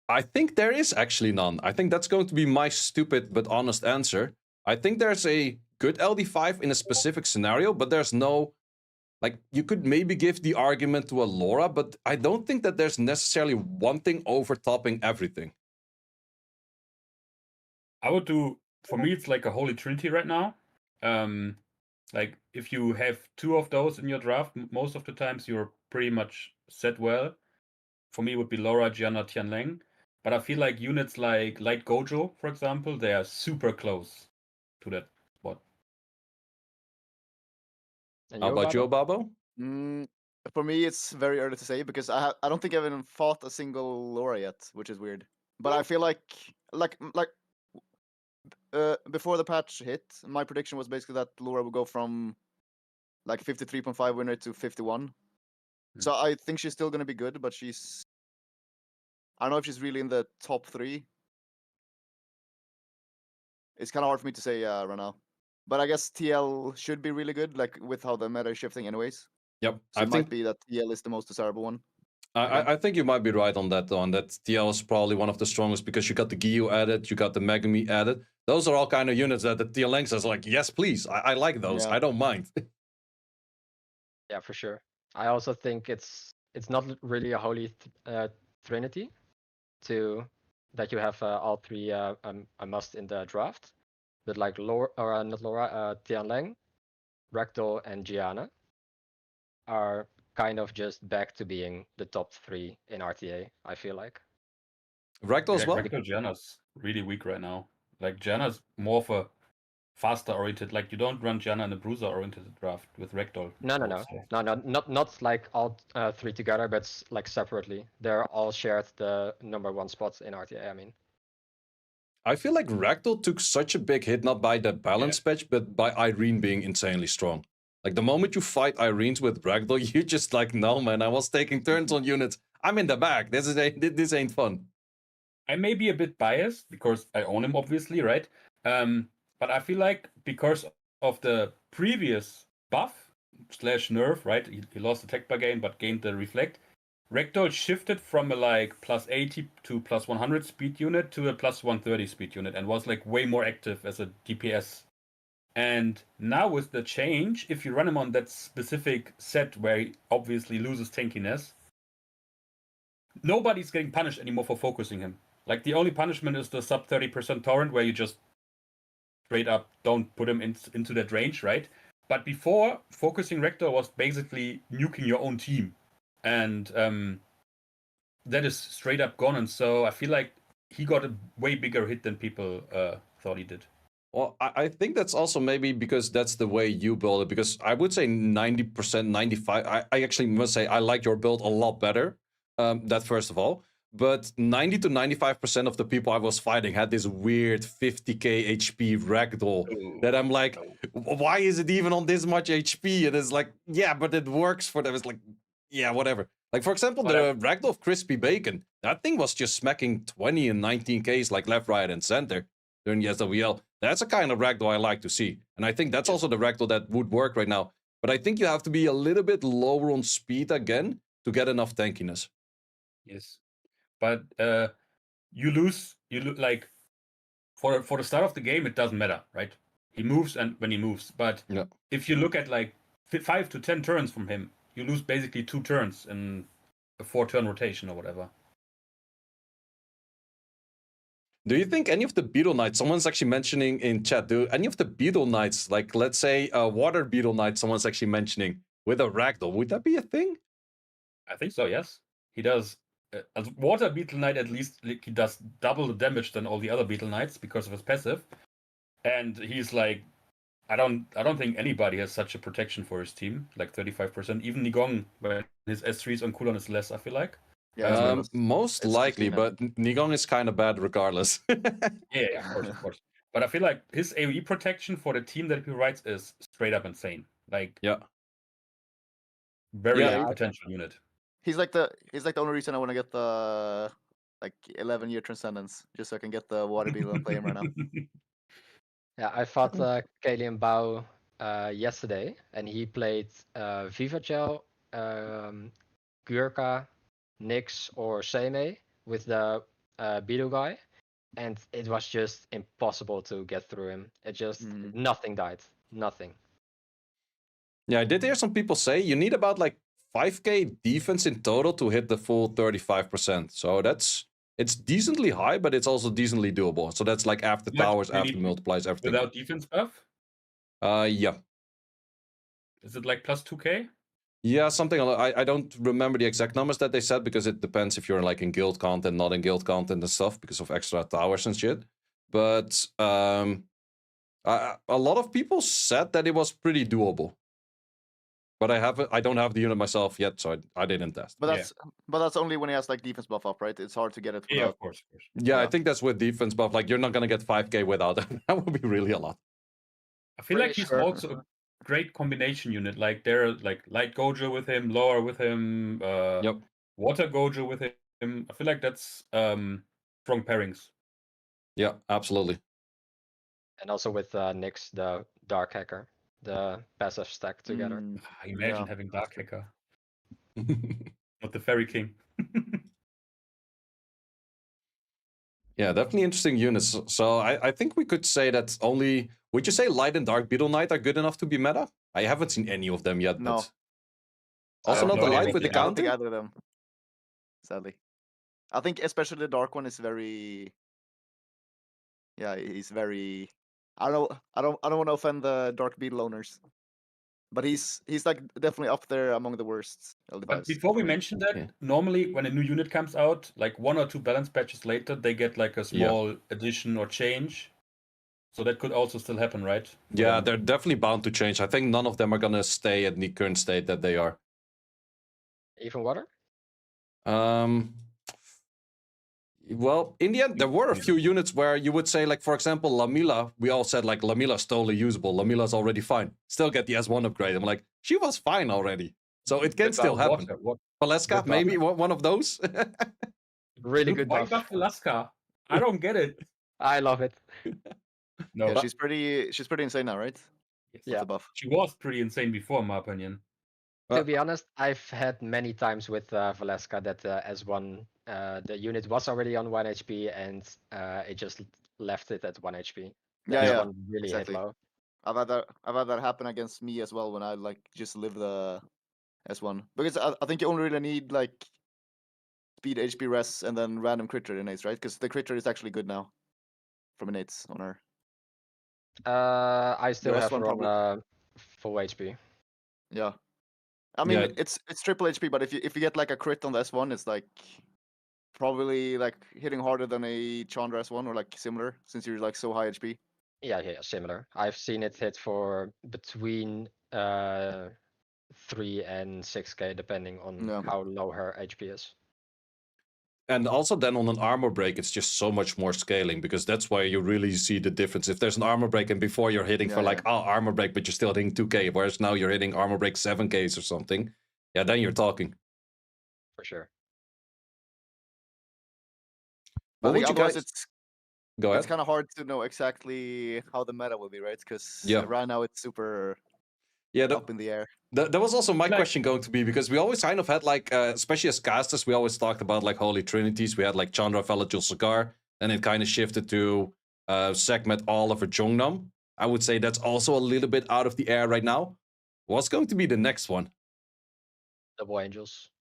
I think there is actually none. I think that's going to be my stupid but honest answer. I think there's a good LD5 in a specific scenario, but there's no, like, you could maybe give the argument to a Laura, but I don't think that there's necessarily one thing overtopping everything. I would do, for me, it's like a holy trinity right now. Like, if you have 2 of those in your draft, most of the times you're pretty much set well. For me, it would be Laura, Gianna, Tianleng. But I feel like units like Light Gojo, for example, they are super close to that spot. And How about you, Obabo? For me, it's very early to say because I don't think I've even fought a single Laura yet, which is weird. But I feel like before the patch hit, my prediction was basically that Laura would go from like 53.5 winner to 51. So I think she's still gonna be good, but I don't know if she's really in the top 3. It's kind of hard for me to say right now. But I guess TL should be really good, like with how the meta is shifting anyways. Yep. So it might be that TL is the most desirable one. I think you might be right on that, though. And that TL is probably one of the strongest because you got the Gyu added, you got the Megami added. Those are all kind of units that the TL says like, yes, please. I like those. Yeah. I don't mind. Yeah, for sure. I also think it's not really a holy trinity that you have all 3 a must in the draft. But like Tianleng, Ragdoll, and Gianna are kind of just back to being the top 3 in RTA, I feel like. Ragdoll as well? Ragdoll Gianna's really weak right now. Like, Gianna's more of a faster oriented, like you don't run Gianna in a bruiser oriented draft with Ragdoll. No, not like all 3 together, but like separately. They're all shared the number 1 spots in RTA, I mean. I feel like Ragdoll took such a big hit, not by the balance patch, but by Irene being insanely strong. Like, the moment you fight Irenes with Ragdoll, you just like, no, man, I was taking turns on units. I'm in the back. This ain't fun. I may be a bit biased because I own him, obviously, right? But I feel like because of the previous buff / nerf, right? He lost attack per game, but gained the reflect. Ragdoll shifted from a like plus 80 to plus 100 speed unit to a plus 130 speed unit and was like way more active as a DPS. And now with the change, if you run him on that specific set where he obviously loses tankiness, nobody's getting punished anymore for focusing him. Like the only punishment is the sub 30% torrent where you just straight up don't put him into that range, right? But before, focusing Rector was basically nuking your own team. And that is straight up gone. And so I feel like he got a way bigger hit than people thought he did. Well, I think that's also maybe because that's the way you build it. Because I would say 90%, 95. I actually must say I like your build a lot better. That first of all. But 90 to 95% of the people I was fighting had this weird 50k HP ragdoll that I'm like, why is it even on this much HP? And it's like, yeah, but it works for them. It's like, yeah, whatever. Like, for example, the ragdoll of Crispy Bacon. That thing was just smacking 20 and 19ks like left, right, and center during the SWL. That's a kind of ragdoll I like to see. And I think that's also the ragdoll that would work right now. But I think you have to be a little bit lower on speed again to get enough tankiness. Yes. But you lose like for the start of the game, it doesn't matter, right? He moves and when he moves. But if you look at like 5 to 10 turns from him, you lose basically 2 turns in a 4-turn rotation or whatever. Do you think any of the Beetle Knights, someone's actually mentioning in chat, do any of the Beetle Knights, like let's say a Water Beetle Knight, someone's actually mentioning with a ragdoll, would that be a thing? I think so, yes. He does. As Water Beetle Knight, at least like, he does double the damage than all the other Beetle Knights because of his passive. And he's like, I don't think anybody has such a protection for his team, like 35%. Even Nigong, when his S3s on cooldown is less, I feel like. Yeah, most likely, but Nigong is kind of bad regardless. Yeah, of course. But I feel like his AoE protection for the team that he rides is straight up insane. Like, very high potential unit. He's like the only reason I want to get the like 11-year transcendence, just so I can get the water beetle and play him right now. Yeah, I fought Kalian Bao yesterday, and he played Viva Gel, Gurka, Nyx, or Seimei with the Beetle guy, and it was just impossible to get through him. It just nothing died, nothing. Yeah, I did hear some people say you need about like 5k defense in total to hit the full 35%. So it's decently high, but it's also decently doable. So that's like after towers, after multiplies, everything. Without defense buff? Yeah. Is it like plus 2k? Yeah, something. I don't remember the exact numbers that they said because it depends if you're like in guild content, not in guild content and stuff because of extra towers and shit. But a lot of people said that it was pretty doable. But I don't have the unit myself yet, so I didn't test. But that's only when he has like defense buff up, right? It's hard to get it. Yeah, of course. Yeah, I think that's with defense buff. Like you're not gonna get 5k without it. That would be really a lot. I feel like he's also a great combination unit. Like there, like light Gojo with him, lower with him, water Gojo with him. I feel like that's strong pairings. Yeah, absolutely. And also with Nyx, the Dark Hacker, the passive stack together. Imagine having Dark Hacker. Not the Fairy King. Yeah, definitely interesting units. So I think we could say that only... Would you say Light and Dark Beetle Knight are good enough to be meta? I haven't seen any of them yet. No. But... Also not the Light with the counter? I don't think either of them, sadly. I think especially the Dark one is very... Yeah, he's very... I don't want to offend the Dark Beetle owners. But he's like definitely up there among the worst LD5s. But before we mention that, normally when a new unit comes out, like 1 or 2 balance patches later, they get like a small addition or change. So that could also still happen, right? Yeah, they're definitely bound to change. I think none of them are gonna stay at the current state that they are. Even water? Well, in the end, there were a few units where you would say, like, for example, Lamila, we all said, like, Lamila's totally usable. Lamila's already fine. Still get the S1 upgrade. I'm like, she was fine already. So it can still happen. Valeska, maybe one of those? Really good buff. Why buff Valeska? I don't get it. I love it. No, yeah, she's pretty insane now, right? Yes. Yeah, buff. She was pretty insane before, in my opinion. To be honest, I've had many times with Valeska that S1, the unit was already on 1 HP and it just left it at 1 HP. The Yeah, S1 really exactly. hit low. I've had that happen against me as well when I like just live the S1 because I think you only really need like speed, HP res, and then random critter innates, right? Because the critter is actually good now from innates on her. I still The have S1 her probably. on full HP. Yeah, I mean Yeah. it's triple HP, but if you get like a crit on the S1, it's like probably like hitting harder than a Chandra S1 or like similar since you're like so high HP. Yeah, similar. I've seen it hit for between 3 and 6k depending on Yeah. how low her HP is. And also then on an armor break, it's just so much more scaling because that's why you really see the difference. If there's an armor break and before you're hitting for like, armor break, but you're still hitting 2k, whereas now you're hitting armor break 7ks or something, yeah, then you're talking. For sure. But I What think would you otherwise guys... it's Go ahead. kind of hard to know exactly how the meta will be, right? Because Yeah. right now it's super Yeah, up in the air. that was also my Like- question going to be, because we always kind of had like, especially as casters, we always talked about like Holy Trinities. We had like Chandra, Velajul, Sagar, and it kind of shifted to Sekhmet, Oliver, Jongnam. I would say that's also a little bit out of the air right now. What's going to be the next one? Double Angels.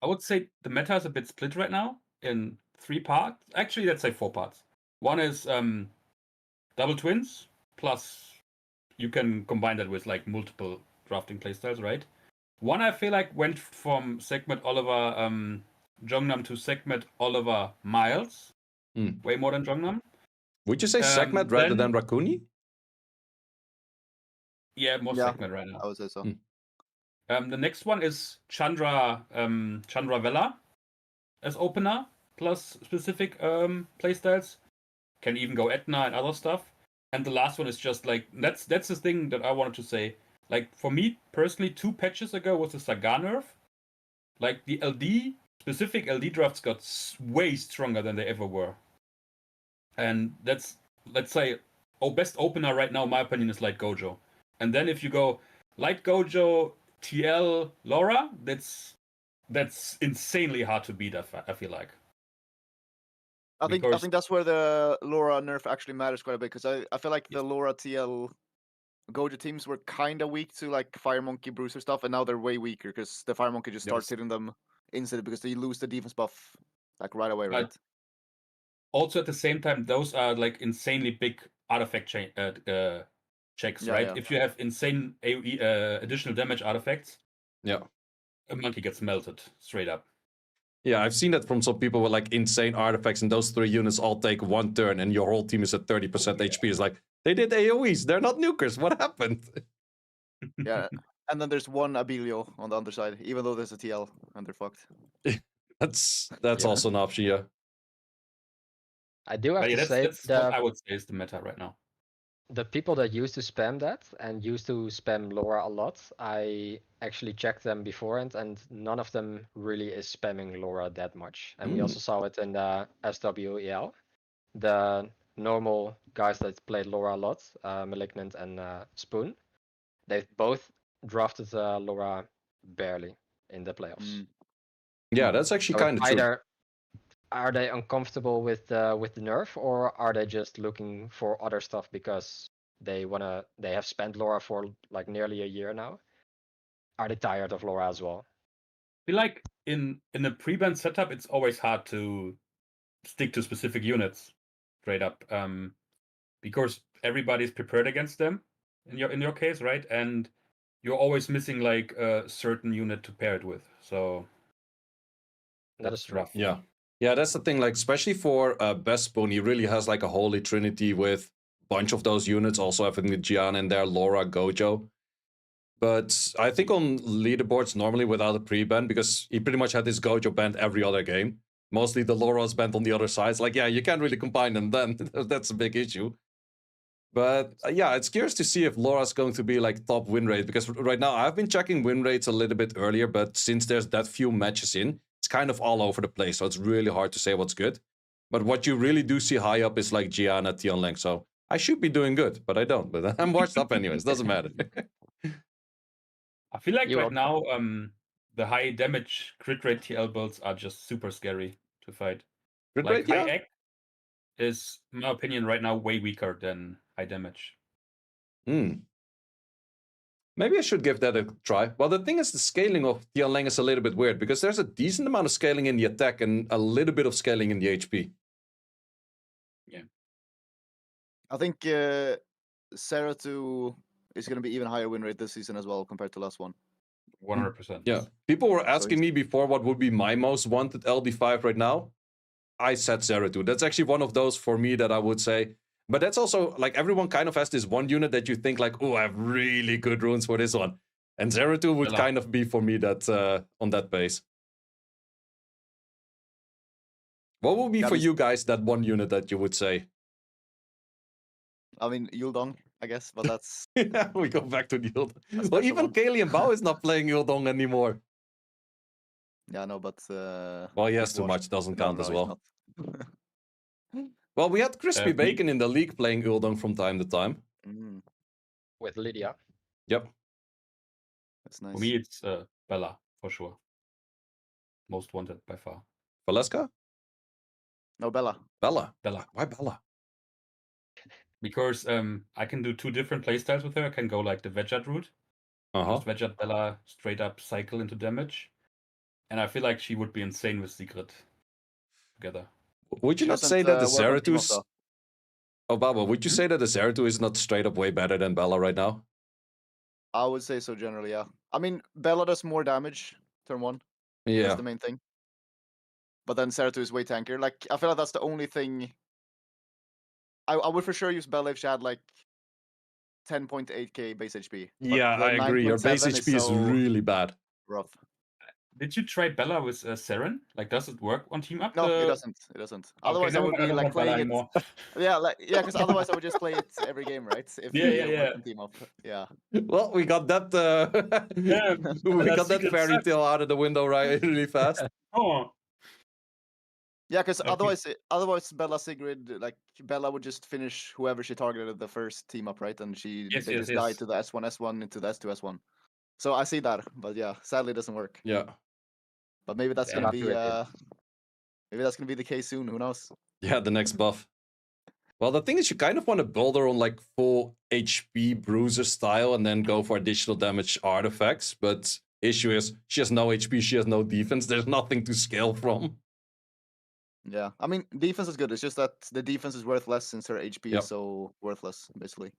I would say the meta is a bit split right now in 3 parts. Actually, let's say 4 parts. One is double twins, plus you can combine that with like multiple drafting playstyles, right? One I feel like went from Sekhmet Oliver Jongnam to Sekhmet Oliver Miles. Way more than Jongnam. Would you say Sekhmet rather than Rakuni? Yeah, more Yeah. Sekhmet right now. I would say so. The next one is Chandra Vela as opener, plus specific playstyles. Can even go Etna and other stuff. And the last one is just like that's the thing that I wanted to say. Like for me personally, 2 patches ago was the Saga nerf. Like the LD specific LD drafts got way stronger than they ever were. And that's, let's say, best opener right now, in my opinion, is Light Gojo. And then if you go Light Gojo, TL, Laura, that's insanely hard to beat. I feel like. I Because- think that's where the Laura nerf actually matters quite a bit because I feel like the Laura TL Gojo teams were kind of weak to like Fire Monkey Bruiser stuff, and now they're way weaker because the Fire Monkey just starts hitting them instantly because they lose the defense buff like right away, right? Also, at the same time, those are like insanely big artifact checks, Yeah, right? yeah. If you have insane AoE, additional damage artifacts, Yeah. a monkey gets melted straight up. Yeah, I've seen that from some people with like insane artifacts, and those 3 units all take 1 turn, and your whole team is at 30% HP. It's like, they did AoEs, they're not nukers, what happened? Yeah. And then there's one Abilio on the underside, even though there's a TL, and they're fucked. That's Yeah. also an option, yeah. I do have But yeah, to say that's what I would say is the meta right now. the people that used to spam that and used to spam Laura a lot, I actually checked them beforehand, and none of them really is spamming Laura that much. And we also saw it in the SWEL. The normal guys that played Laura a lot, Malignant and Spoon, they've both drafted Laura barely in the playoffs. Yeah, that's actually So it's kind of true. either are they uncomfortable with the nerf, or are they just looking for other stuff because they have spent Laura for like nearly a year now? Are they tired of Laura as well? I feel like in a pre-ban setup, it's always hard to stick to specific units straight up, because everybody's prepared against them in your case, right? And you're always missing like a certain unit to pair it with. So That is that's true. rough. Yeah. Yeah, that's the thing. Like, especially for Best Spoon, he really has like a holy trinity with a bunch of those units. Also having the Gian in there, Laura, Gojo. But I think on leaderboards, normally without a pre-ban, because he pretty much had his Gojo banned every other game. Mostly the Laura's banned on the other side. It's like, yeah, you can't really combine them then. That's a big issue. But yeah, it's curious to see if Laura's going to be like top win rate, because right now I've been checking win rates a little bit earlier, but since there's that few matches in, it's kind of all over the place. So it's really hard to say what's good. But what you really do see high up is like Gianna, Tion Leng. So I should be doing good, but I don't. But I'm washed up anyways. Doesn't matter. I feel like You right will- now, the high damage crit rate TL builds are just super scary to fight. Crit Like rate, high yeah. egg is, in my opinion, right now way weaker than high damage. Maybe I should give that a try. Well, the thing is, the scaling of Tianlang is a little bit weird because there's a decent amount of scaling in the attack and a little bit of scaling in the HP. I think Seratu is going to be even higher win rate this season as well compared to last one. 100%. Yeah. People were So asking he's- me before what would be my most wanted LD5 right now. I said Zeratul. That's actually one of those for me that I would say. But that's also like everyone kind of has this one unit that you think like, oh, I have really good runes for this one. And Zeratul would Bella. kind of be for me that on that base. What would be Yeah, for this- you guys that one unit that you would say? I mean, Yuldong, I guess, but that's Yeah, we go back to the Yildong. Well, special even one. Kaylee and Bao is not playing Yildong anymore. yeah, no, but Well, he has he's too washed. much, doesn't No, count no, as he's well. not. Well, we had Crispy me- Bacon in the league playing Yildong from time to time. Mm, with Lydia. Yep. that's nice. For me, it's Bella, for sure. Most wanted by far. Valeska? No, Bella. Bella. Bella. Why Bella? Because I can do two different playstyles with her. I can go like the Veggie route. Uh-huh. Just Veggie Bella straight up cycle into damage. And I feel like she would be insane with Secret together. Would you She not doesn't, say that the work on team up, Zeratus... though. Oh, Baba, would you say that the Zeratul is not straight up way better than Bella right now? I would say so generally, yeah. I mean, Bella does more damage turn one. Yeah. That's the main thing. But then Seratu is way tankier. Like, I feel like that's the only thing. I would for sure use Bella if she had like 10.8k base HP. But Yeah, the I agree. Your base 9.7 HP is so really bad. rough. Did you try Bella with Seren? Like, does it work on Team Up? No, it doesn't. It doesn't. Okay, Otherwise, I never would mind, be I don't like want Bella playing it. anymore. Yeah, because otherwise I would just play it every game, right? If Yeah, it yeah, didn't yeah. work on team up. Yeah. Well, we got that Yeah, we that got that Secret fairy sucks. tale out of the window right really fast. Oh, Yeah, because Okay. otherwise Bella Sigrid, like Bella would just finish whoever she targeted the first team up, right? And Yes, they yes, just die yes. to the S1 into the S2 S1. So I see that, but yeah, sadly it doesn't work. Yeah. But maybe that's Yeah, gonna not be good, yeah. maybe that's gonna be the case soon. Who knows? Yeah, the next buff. Well, the thing is, you kind of want to build her on like full HP bruiser style and then go for additional damage artifacts. But issue is, she has no HP, she has no defense. There's nothing to scale from. Yeah, I mean defense is good. It's just that the defense is worth less since her HP Yep. is so worthless, basically.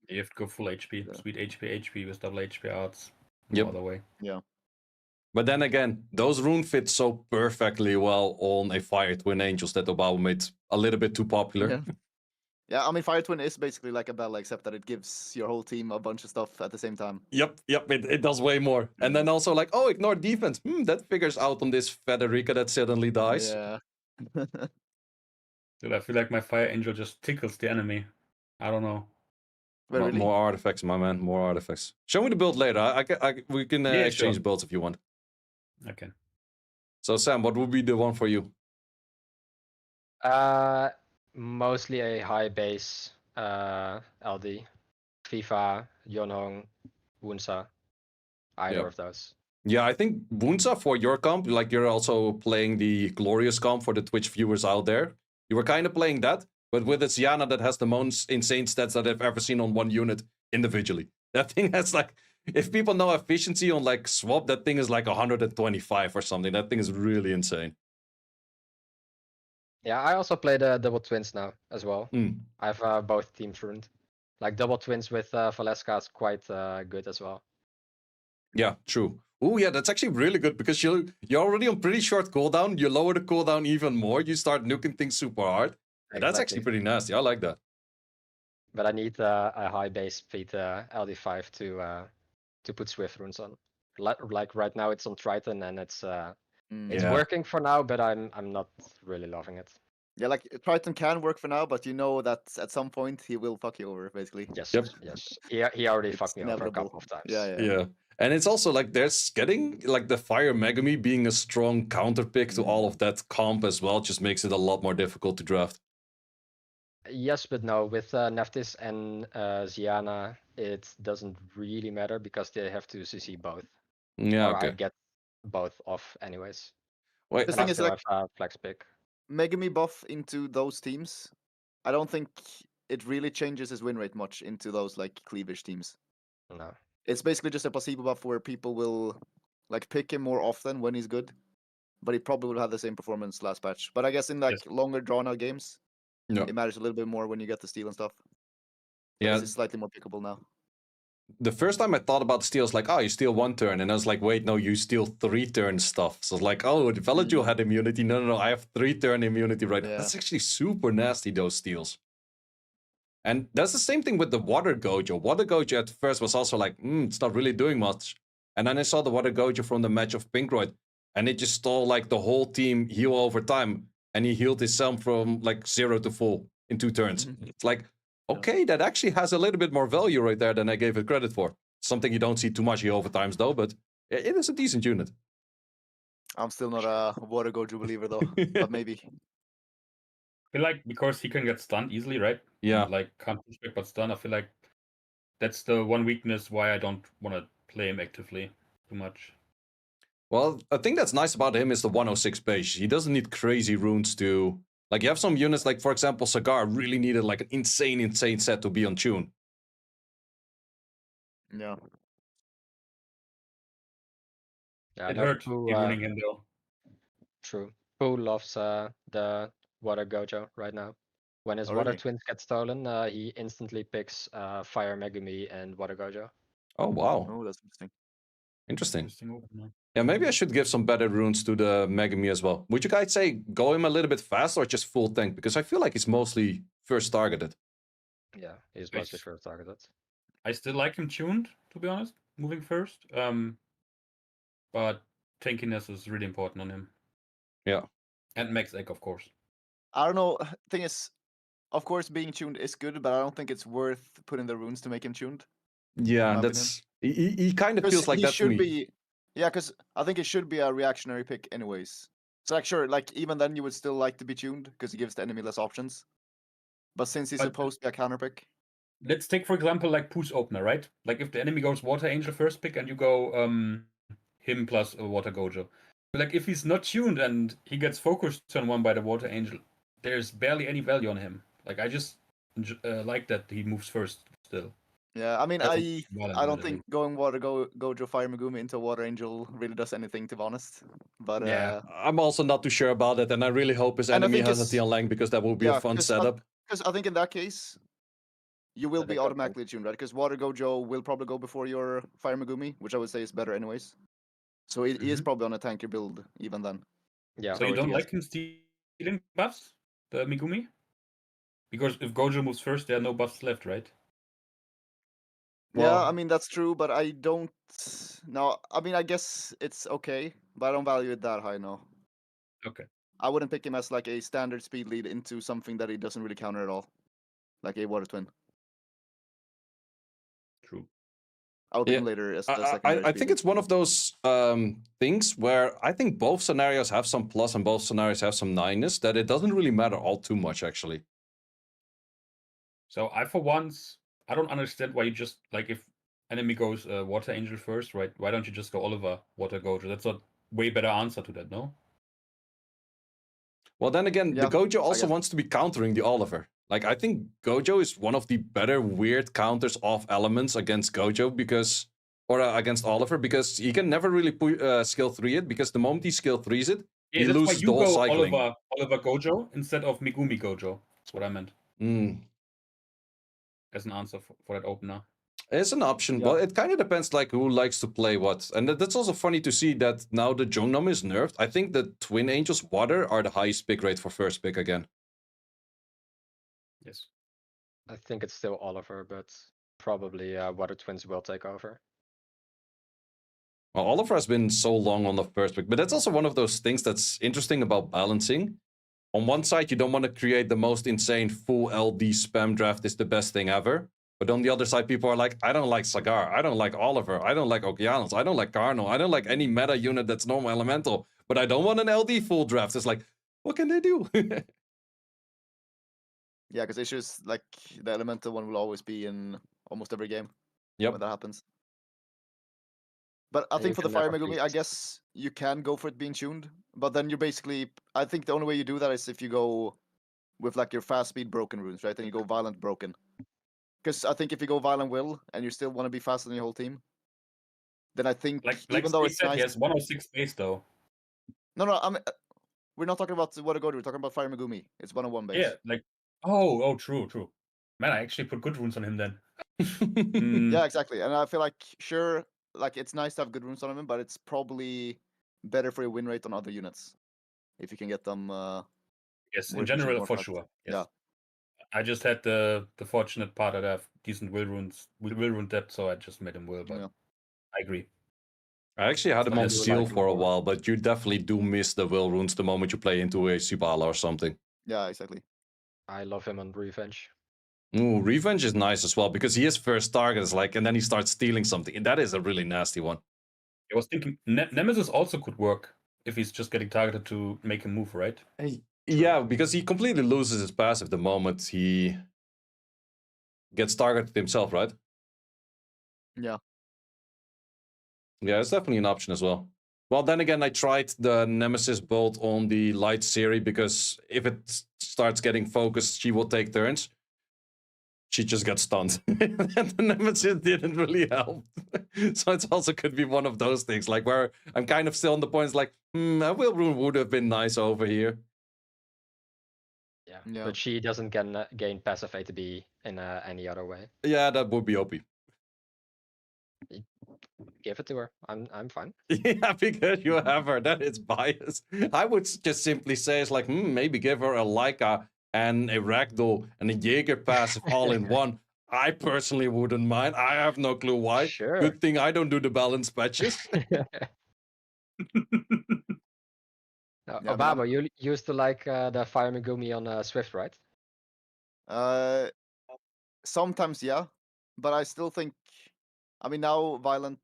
you have to go full HP. Yeah. Sweet HP with double HP arts. Yep. No other way. But then again, those runes fit so perfectly well on a Fire Twin Angels that Obabo made a little bit too popular. Yeah. Yeah, I mean Fire Twin is basically like a Bella, except that it gives your whole team a bunch of stuff at the same time. Yep, it does way more. And then also like, oh, ignore defense. That figures out on this Federica that suddenly dies. Yeah. Dude, I feel like my Fire Angel just tickles the enemy. I don't know. But really, More artifacts, my man. More artifacts. Show me the build later. We can Yeah, exchange sure. builds if you want. Okay. So Sam, what would be the one for you? Mostly a high base LD. FIFA, Yonhong, Wunsa. Either Yep. of those. Yeah, I think Bunsa for your comp, like you're also playing the Glorious comp for the Twitch viewers out there. You were kind of playing that, but with a Ziana that has the most insane stats that I've ever seen on one unit individually. That thing has like, if people know efficiency on like swap, that thing is like 125 or something. That thing is really insane. Yeah, I also play the double twins now as well. Mm. I have both teams ruined. Like double twins with Valeska is quite good as well. Yeah, true. Oh yeah, that's actually really good because you're already on pretty short cooldown. You lower the cooldown even more. You start nuking things super hard. And that's actually pretty nasty. I like that. But I need a high base speed LD5 to put Swift runes on. Like right now it's on Triton and it's Yeah. working for now, but I'm not really loving it. Yeah, like Triton can work for now, but you know that at some point he will fuck you over, basically. Yes, Yep. yes. He already It's fucked me over a inevitable. couple of times. Yeah. Yeah. And it's also like there's getting like the Fire Megami being a strong counter pick to all of that comp as well just makes it a lot more difficult to draft. Yes, but no. With Neftis and Ziana, it doesn't really matter because they have to CC both. Yeah, Or I okay. get both off anyways. Wait, The And I thing is, still like, have flex pick. Megami buff into those teams, I don't think it really changes his win rate much into those like cleavage teams. No. It's basically just a placebo buff where people will like pick him more often when he's good, but he probably will have the same performance last patch. But I guess in like Yes. longer drawn out games, no. it matters a little bit more when you get the steal and stuff. Yeah, It's slightly more pickable now. the first time I thought about the steal, I was like, oh, you steal 1 turn. And I was like, wait, no, you steal 3 turn stuff. So I was like, oh, the Veladjul had immunity. No, I have 3 turn immunity right now. Yeah. That's actually super nasty, those steals. And that's the same thing with the Water Gojo. Water Gojo at first was also like, it's not really doing much. And then I saw the Water Gojo from the match of Pinkroyd. And it just stole like the whole team heal over time. And he healed his Selm from like 0 to full in 2 turns. It's like, okay, that actually has a little bit more value right there than I gave it credit for. Something you don't see too much heal over times though, but it is a decent unit. I'm still not a Water Gojo believer though, but maybe. I feel like because he can get stunned easily, right? Yeah. And, like can't push back but stun. I feel like that's the one weakness why I don't want to play him actively too much. Well, I think that's nice about him is the 106 base. He doesn't need crazy runes to... Like, you have some units, like, for example, Sagar really needed, like, an insane set to be on tune. Yeah. Yeah, It no, hurt Pooh, ruining him though. true. Pooh loves the Water Gojo right now. When his Oh, Water really? Twins get stolen, he instantly picks Fire Megumi and Water Gojo. Oh, wow. Oh, that's interesting. Interesting. Interesting opener. Yeah, maybe I should give some better runes to the Megami as well. Would you guys say go him a little bit fast or just full tank? Because I feel like he's mostly first targeted. Yeah, he's I mostly s- first targeted. I still like him tuned, to be honest, moving first. But tankiness is really important on him. Yeah. And max egg, of course. I don't know. Thing is, of course, being tuned is good, but I don't think it's worth putting the runes to make him tuned. Yeah, my that's... He kind of Because feels like he that to should me. be. Yeah, because I think it should be a reactionary pick anyways. So like, sure, like even then you would still like to be tuned because he gives the enemy less options. But since he's But- supposed to be a counter pick, Let's take, for example, like Pooh's opener, right? Like if the enemy goes Water Angel first pick and you go him plus a Water Gojo. Like if he's not tuned and he gets focused turn 1 by the Water Angel, there's barely any value on him. Like I just like that he moves first still. yeah, I mean, That's I don't think going Water Gojo Fire Megumi into Water Angel really does anything, to be honest. But Yeah. I'm also not too sure about it, and I really hope his And I enemy think has a it's- Tian Lang because that will be a fun setup. Because I think in that case, you will I be think that's automatically tuned, right? Because Water Gojo will probably go before your Fire Megumi, which I would say is better anyways. So he is probably on a tanker build even then. Yeah. So you it don't is- like him stealing buffs, the Megumi? Because if Gojo moves first, there are no buffs left, right? Yeah, Well- I mean that's true, but I don't. No, I mean I guess it's okay, but I don't value it that high. No. Okay. I wouldn't pick him as like a standard speed lead into something that he doesn't really counter at all, like a Water Twin. True. I would pick Yeah, him later as the I secondary. think it's one of those things where I think both scenarios have some plus and both scenarios have some minus, that it doesn't really matter all too much, actually. So I, for once, I don't understand why you just, like, if enemy goes Water Angel first, right? Why don't you just go Oliver, Water Gojo? That's a way better answer to that, no? Well, then again, the Yeah, Gojo also guess. wants to be countering the Oliver. Like, I think Gojo is one of the better weird counters of elements against Gojo because... Or against Oliver, because he can never really skill 3 it, because the moment he skill 3s it, Yeah, he that's why loses you the whole go cycling. Oliver Gojo instead of Megumi Gojo. That's what I meant as an answer for that opener. It's an option. Yeah. Well, it kind of depends like who likes to play what. And that's also funny to see that now the Jongnam is nerfed. I think the Twin Angels Water are the highest pick rate for first pick again. Yes. I think it's still Oliver, but probably Water Twins will take over. Well, Oliver has been so long on the first pick, but that's also one of those things that's interesting about balancing. On one side, you don't want to create the most insane full LD spam draft is the best thing ever. But on the other side, people are like, I don't like Sagar, I don't like Oliver, I don't like Okeanos, I don't like Carnal, I don't like any meta unit that's normal elemental, but I don't want an LD full draft. It's like, what can they do? Yeah, because issues like the elemental one will always be in almost every game Yep. when that happens. But I And think you for the can Fire never Megumi, please. I guess you can go for it being tuned, but then you're basically. I think the only way you do that is if you go with like your fast speed broken runes, right? And you go violent broken. Because I think if you go violent will and you still want to be faster than your whole team, then I think Like even though Steve it's said, nice. he has 106 base though. No, I mean, we're not talking about what to go to. We're talking about Fire Megumi. It's 101 base. Yeah, like oh, true. Man, I actually put good runes on him then. Mm, Yeah, exactly. And I feel like sure, like it's nice to have good runes on him, but it's probably better for your win rate on other units if you can get them. yes, more in efficient, general more for fast. sure. Yes. Yeah. I just had the fortunate part that I have decent will rune depth, so I just made him will. But Yeah. I agree. I actually had him on do steel like him for a more. while, but you definitely do miss the will runes the moment you play into a Sibala or something. Yeah, exactly. I love him on Revenge. Ooh, Revenge is nice as well because his first target is like, and then he starts stealing something. And that is a really nasty one. I was thinking Nemesis also could work if he's just getting targeted to make him move, right? Yeah, because he completely loses his passive the moment he gets targeted himself, right? Yeah. Yeah, it's definitely an option as well. Well, then again, I tried the Nemesis bolt on the light Siri because if it starts getting focused, she will take turns. She just got stunned. And the Nemesis didn't really help. So it also could be one of those things, like where I'm kind of still on the points like, a will rune would have been nice over here. Yeah. Yeah. But she doesn't gain passive ATB in any other way. Yeah, that would be OP. Give it to her. I'm fine. Yeah, because you have her. That is bias. I would just simply say it's like, maybe give her a Leica and a Ragdoll and a Jaeger passive all in one. I personally wouldn't mind. I have no clue why. Sure. Good thing I don't do the balance patches. Now, Yeah, I mean, Obabo, you used to like the Fire Megumi on Swift, right? sometimes yeah, but I still think. I mean, now violent.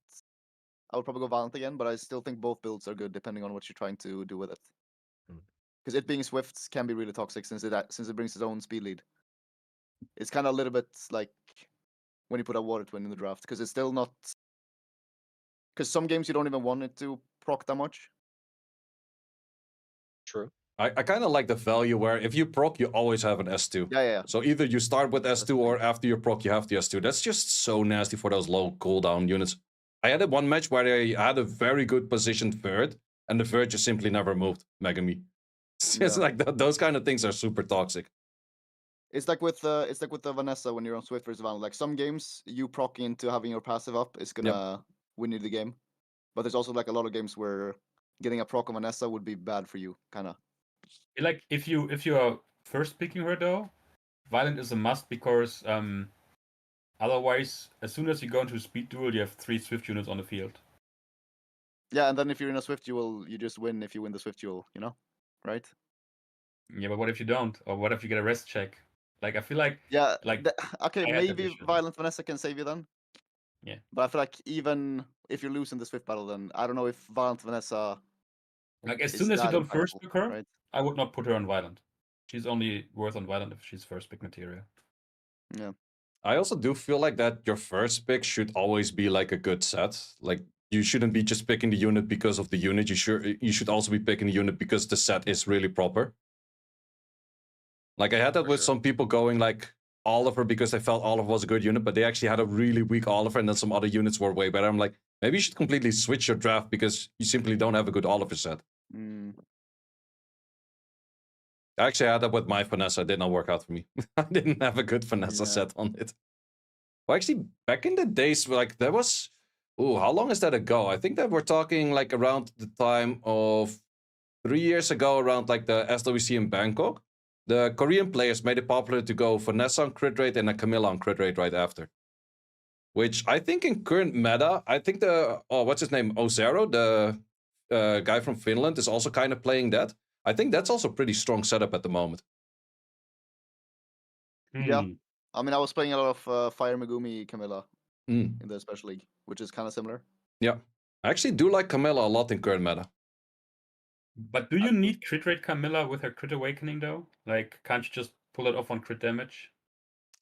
I would probably go violent again, but I still think both builds are good depending on what you're trying to do with it. Mm. Because it being swift can be really toxic since it brings its own speed lead. It's kind of a little bit like when you put a water twin in the draft because it's still not. Because some games you don't even want it to proc that much. True. I kind of like the value where if you proc, you always have an S2. Yeah. So either you start with That's S2 the or thing. after you proc, you have the S2. That's just so nasty for those low cooldown units. I had one match where I had a very good positioned third, and the third just simply never moved, Megami. It's just Yeah. like those kind of things are super toxic. It's like with the Vanessa when you're on Swift versus Violent. Like some games you proc into having your passive up is gonna win you the game, but there's also like a lot of games where getting a proc on Vanessa would be bad for you, kind of. Like if you are first picking her though, Violent is a must because otherwise, as soon as you go into a speed duel, you have 3 Swift units on the field. Yeah, and then if you're in a Swift duel, you just win if you win the Swift duel, right? Yeah, but what if you don't? Or what if you get a rest check? Like I feel like Yeah. like Okay, I had that maybe issue. Violent Vanessa can save you then. Yeah. But I feel like even if you're losing the Swift battle, then I don't know if Violent Vanessa. Like as is soon as you that don't first impactful, pick her, right? I would not put her on Violent. She's only worth on Violent if she's first pick material. Yeah. I also do feel like that your first pick should always be like a good set. Like you shouldn't be just picking the unit because of the unit. You should also be picking the unit because the set is really proper. Like I had that For with sure. some people going like Oliver because they felt Oliver was a good unit, but they actually had a really weak Oliver, and then some other units were way better. I'm like, maybe you should completely switch your draft because you simply don't have a good Oliver set. Mm. I actually had that with my Vanessa. It did not work out for me. I didn't have a good Vanessa Yeah. set on it. Well, actually, back in the days, like there was, how long is that ago? I think that we're talking like around the time of 3 years ago, around like the SWC in Bangkok. The Korean players made it popular to go Vanessa on crit rate and a Camilla on crit rate right after. Which I think in current meta, I think what's his name? Ozero, the guy from Finland, is also kind of playing that. I think that's also pretty strong setup at the moment. Yeah. I mean, I was playing a lot of Fire Megumi Camilla in the Special League, which is kind of similar. Yeah. I actually do like Camilla a lot in current meta. But do you need crit rate Camilla with her crit awakening though? Like, can't you just pull it off on crit damage.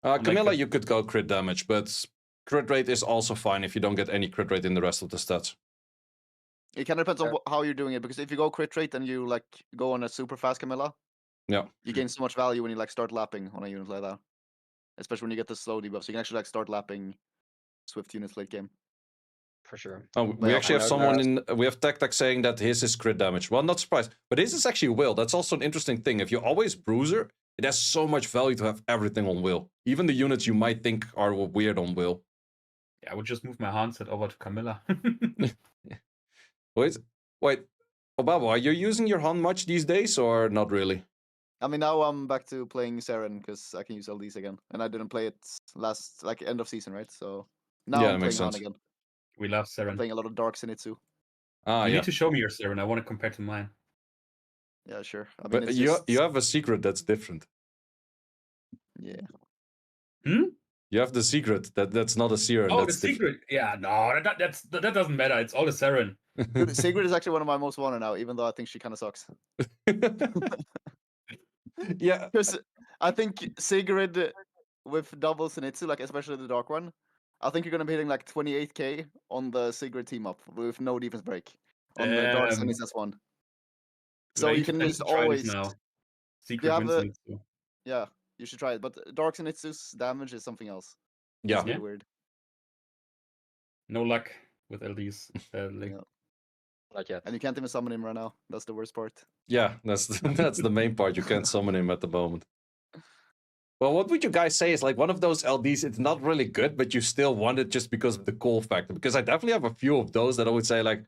Camilla, the- you could go crit damage, but crit rate is also fine if you don't get any crit rate in the rest of the stats. It kind of depends on how you're doing it, because if you go crit rate and you like go on a super fast Camilla, Yeah. you gain so much value when you like start lapping on a unit like that. Especially when you get the slow debuff, so you can actually like start lapping Swift units late game. For sure. Oh, we yeah, actually I have know someone in. We have Tactac saying that his is crit damage. Well, not surprised, but his is actually will. That's also an interesting thing. If you always bruiser, it has so much value to have everything on will. Even the units you might think are weird on will. Yeah, I would just move my handset over to Camilla. Wait, Obabo, are you using your Han much these days or not really? I mean, now I'm back to playing Seren because I can use LDs again, and I didn't play it last like end of season, right? So now Yeah, I'm that makes playing Han sense. again. We love I'm Seren. playing a lot of Dark Zenitsu. Ah, You yeah. need to show me your Seren. I want to compare to mine. Yeah, sure. I mean, But it's you just you have a secret that's different. yeah. You have the secret that's not a Siren. Oh, the That's different. secret. Yeah, no, that doesn't matter. It's all the Seren. Dude, Sigrid is actually one of my most wanted now, even though I think she kind of sucks. Yeah, Because I think Sigrid with double Zenitsu, like especially the dark one, I think you're gonna be hitting like 28k on the Sigrid team up with no defense break on the dark Damn. Zenitsu one. Dude, So I you need to- can I need just to try always this now. you Secret have the Winston. yeah, you should try it. But dark Zenitsu's damage is something else. yeah. It's really Yeah. weird. No luck with LDs, sadly. Yeah. Not yet. And you can't even summon him right now. That's the worst part. Yeah, that's the main part. You can't summon him at the moment. Well, what would you guys say is like one of those LDs? It's not really good, but you still want it just because of the cool factor. Because I definitely have a few of those that I would say like,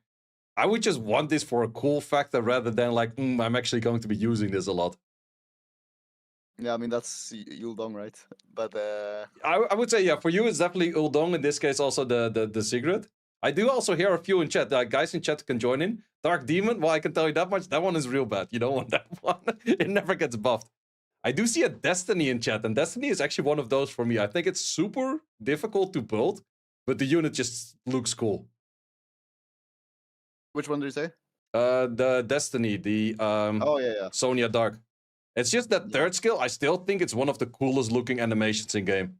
I would just want this for a cool factor rather than like, I'm actually going to be using this a lot. Yeah, I mean that's Yuldong, right? But I would say, yeah, for you, it's definitely Uldong. In this case, also the secret. I do also hear a few in chat. Guys in chat can join in. Dark Demon, well, I can tell you that much. That one is real bad. You don't want that one. It never gets buffed. I do see a Destiny in chat, and Destiny is actually one of those for me. I think it's super difficult to build, but the unit just looks cool. which one did you say? The Destiny, the Oh yeah. Sonya Dark. It's just that Yeah. third skill. I still think it's one of the coolest looking animations in game.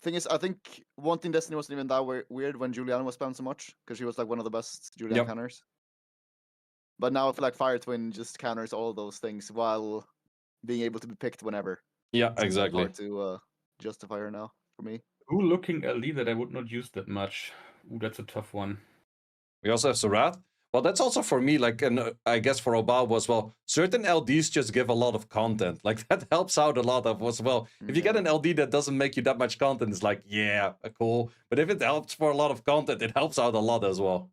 Thing is, I think wanting Destiny wasn't even that weird when Juliana was spammed so much because she was like one of the best Juliana Yep. counters. But now I feel like Fire Twin just counters all those things while being able to be picked whenever. Yeah, So it's exactly. hard to justify her now for me. Cool looking LD that I would not use that much. Ooh, that's a tough one. We also have Sarat. Well, that's also for me, like, and I guess for Obabo as well. Certain LDs just give a lot of content. Like, that helps out a lot of as well. If you get an LD that doesn't make you that much content, it's like, yeah, cool. But if it helps for a lot of content, it helps out a lot as well.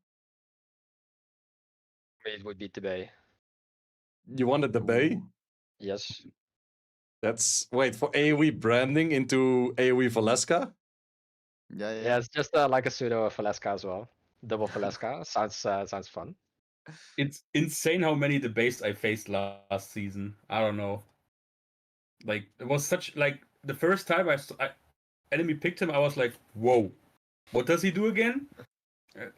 It would be Tibet. You wanted the Bay? Yes. That's, wait, for AoE branding into AoE Valeska? Yeah. It's just like a pseudo Valeska as well. Double Valeska sounds fun. It's insane how many debates I faced last season. I don't know. Like it was such like the first time I enemy picked him, I was like, whoa, what does he do again?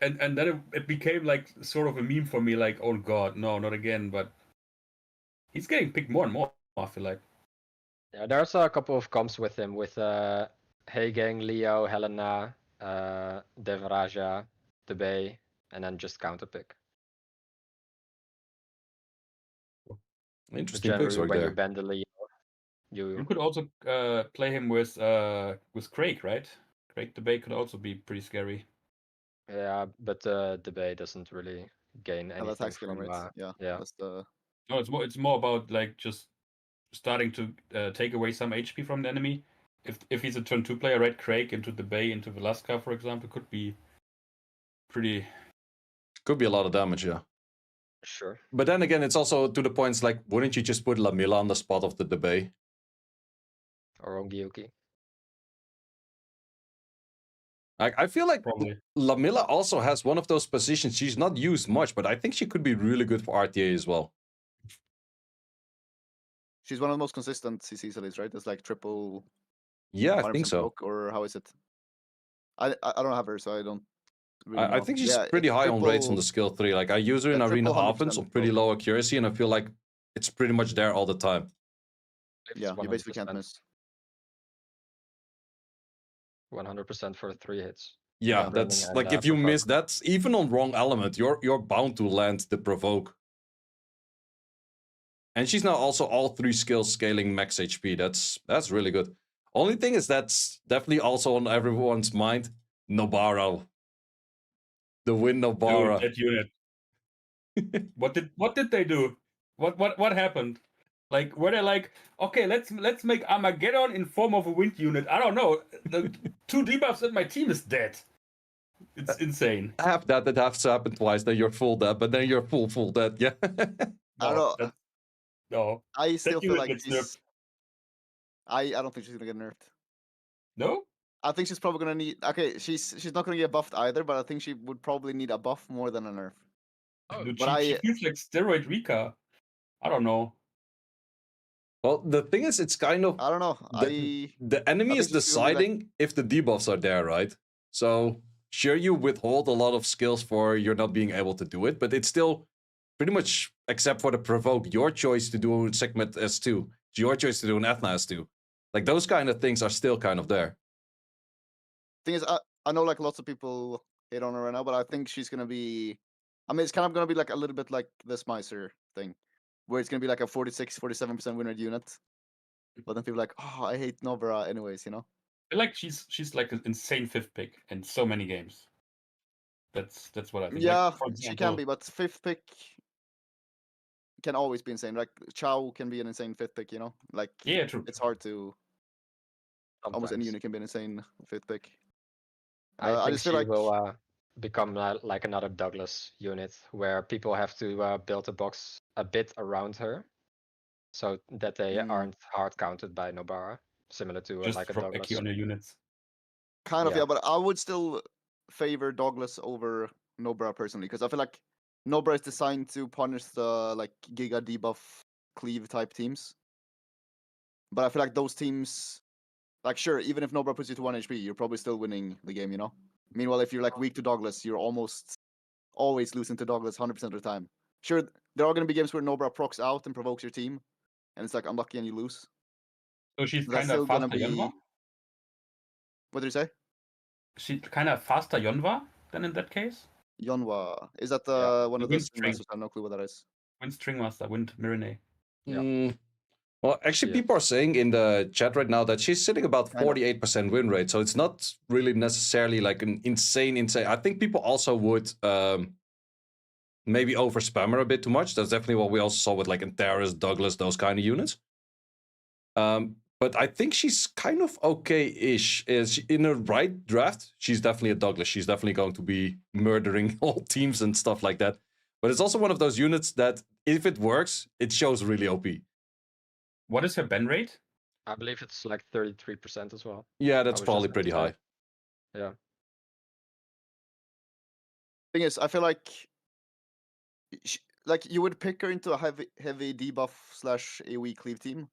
And then it became like sort of a meme for me, like, oh god, no, not again. But he's getting picked more and more, I feel like. Yeah, there's a couple of comps with him with Hey Gang, Leo, Helena, Devraja, Tibet, and then just counterpick. Interesting picks Generally, right when you there. ban the Leo, You could also play him with Craig, right? Craig Debate could also be pretty scary. yeah, but Debate doesn't really gain Have anything attack skilling, from. right? Yeah. Yeah. That's the No, it's more about like just starting to take away some HP from the enemy. If he's a turn 2 player, right? Craig into the Bay, into Velasca, for example, could be pretty. Could be a lot of damage, yeah. Sure. But then again, it's also to the points like, wouldn't you just put Lamilla on the spot of the Debay? Or Ongyuki. I feel like Probably. Lamilla also has one of those positions. She's not used much, but I think she could be really good for RTA as well. she's one of the most consistent CCs at least, right? It's like triple. Yeah, I think 100% so. poke, or how is it? I don't have her, so I don't. Really I know. think she's Yeah, pretty it's high on rates on triple- the skill 3. Like, I use her in Yeah, Arena triple offense 100% on pretty poke. low accuracy, and I feel like it's pretty much there all the time. Yeah, you basically can't 100%. miss. 100% for 3 hits. Yeah, Yeah. that's Branding like and, if you miss provoke. that, even on wrong element, you're bound to land the provoke. And she's now also all 3 skills scaling max HP. That's really good. Only thing is that's definitely also on everyone's mind. Nobara. The win Dude, Nobara. that unit. What did they do? What happened? Like, were they like, okay, let's make Armageddon in form of a wind unit? I don't know. The 2 debuffs and my team is dead. It's insane. Have that has to happen twice, then you're full dead, but then you're full dead, yeah. I don't know. No. I still feel unit like gets she's. nerfed. I don't think she's gonna get nerfed. No? I think she's probably gonna need. Okay, she's not gonna get buffed either, but I think she would probably need a buff more than a nerf. Oh, Dude, But she feels like steroid Rika. I don't know. Well, the thing is, it's kind of I don't know. the enemy I is think she's gonna be, like- deciding if the debuffs are there, right? So sure, you withhold a lot of skills for you're not being able to do it, but it's still pretty much, except for the provoke, your choice to do segment S2. It's your choice to do an Ethna S2. Like those kind of things are still kind of there. Thing is, I know like lots of people hate on her right now, but I think she's gonna be. I mean, it's kind of gonna be like a little bit like the Smicer thing, where it's gonna be like a 46-47% win rate unit. But then people are like, oh, I hate Nobara anyways, you know. I feel like she's like an insane 5th pick in so many games. That's what I think. Yeah, Like, for she can example, be, but 5th pick can always be insane. Like Chow can be an insane 5th pick, you know. Like yeah, true. it's hard to. Almost any sometimes. unit can be an insane 5th pick. I I think just feel she like will become like another Douglas unit, where people have to build a box a bit around her, so that they Mm. aren't hard counted by Nobara, similar to Just like a throw Douglas. Eki on your units. kind of Yeah. yeah, but I would still favor Douglas over Nobara personally because I feel like Nobara is designed to punish the like Giga debuff cleave type teams. But I feel like those teams, like sure, even if Nobara puts you to 1 HP, you're probably still winning the game, you know. Meanwhile, if you're like weak to Douglas, you're almost always losing to Douglas 100% of the time. Sure, there are going to be games where Nobara procs out and provokes your team, and it's like unlucky and you lose. So she's But that's kind of still gonna faster be. Yonva? What did you say? She's kind of faster Yonva then in that case? Yonwa. Is that Yeah, one the of the wind string string. masters? I have no clue what that is. Wind String Master, Wind Mirene. Yeah. Mm, well, actually, Yes. people are saying in the chat right now that she's sitting about Kind of. 48% win rate, so it's not really necessarily like an insane. I think people also would maybe over spam her a bit too much. That's definitely what we also saw with like Antares, Douglas, those kind of units. But I think she's kind of okay-ish. In a right draft, she's definitely a Douglas. She's definitely going to be murdering all teams and stuff like that. But it's also one of those units that, if it works, it shows really OP. What is her ban rate? I believe it's like 33% as well. Yeah, that's was probably just pretty gonna high. say. Yeah. Thing is, I feel like you would pick her into a heavy debuff / AoE cleave team,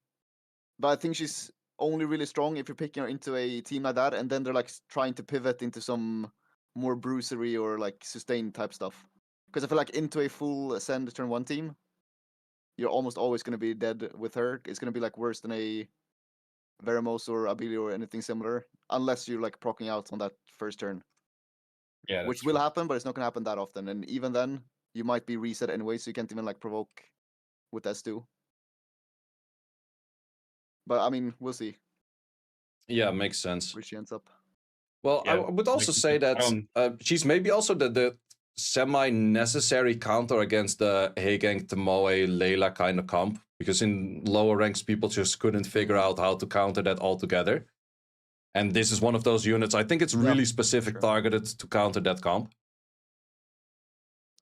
but I think she's only really strong if you're picking her into a team like that, and then they're like trying to pivot into some more bruisery or like sustained type stuff. Because I feel like into a full ascend turn 1 team, you're almost always going to be dead with her. It's going to be like worse than a Veramos or Abilio or anything similar, unless you're like proccing out on that first turn. Yeah, Which that's will true. happen, but it's not going to happen that often. And even then, you might be reset anyway, so you can't even like provoke with S2. But I mean, we'll see Yeah, makes sense. where she ends up. Well, I Yeah, would also like you say said, I that don't- she's maybe also the semi-necessary counter against the Heigang, Tomoe, Layla kind of comp. Because in lower ranks, people just couldn't figure out how to counter that altogether. And this is one of those units. I think it's Yeah, really specific sure. targeted to counter that comp.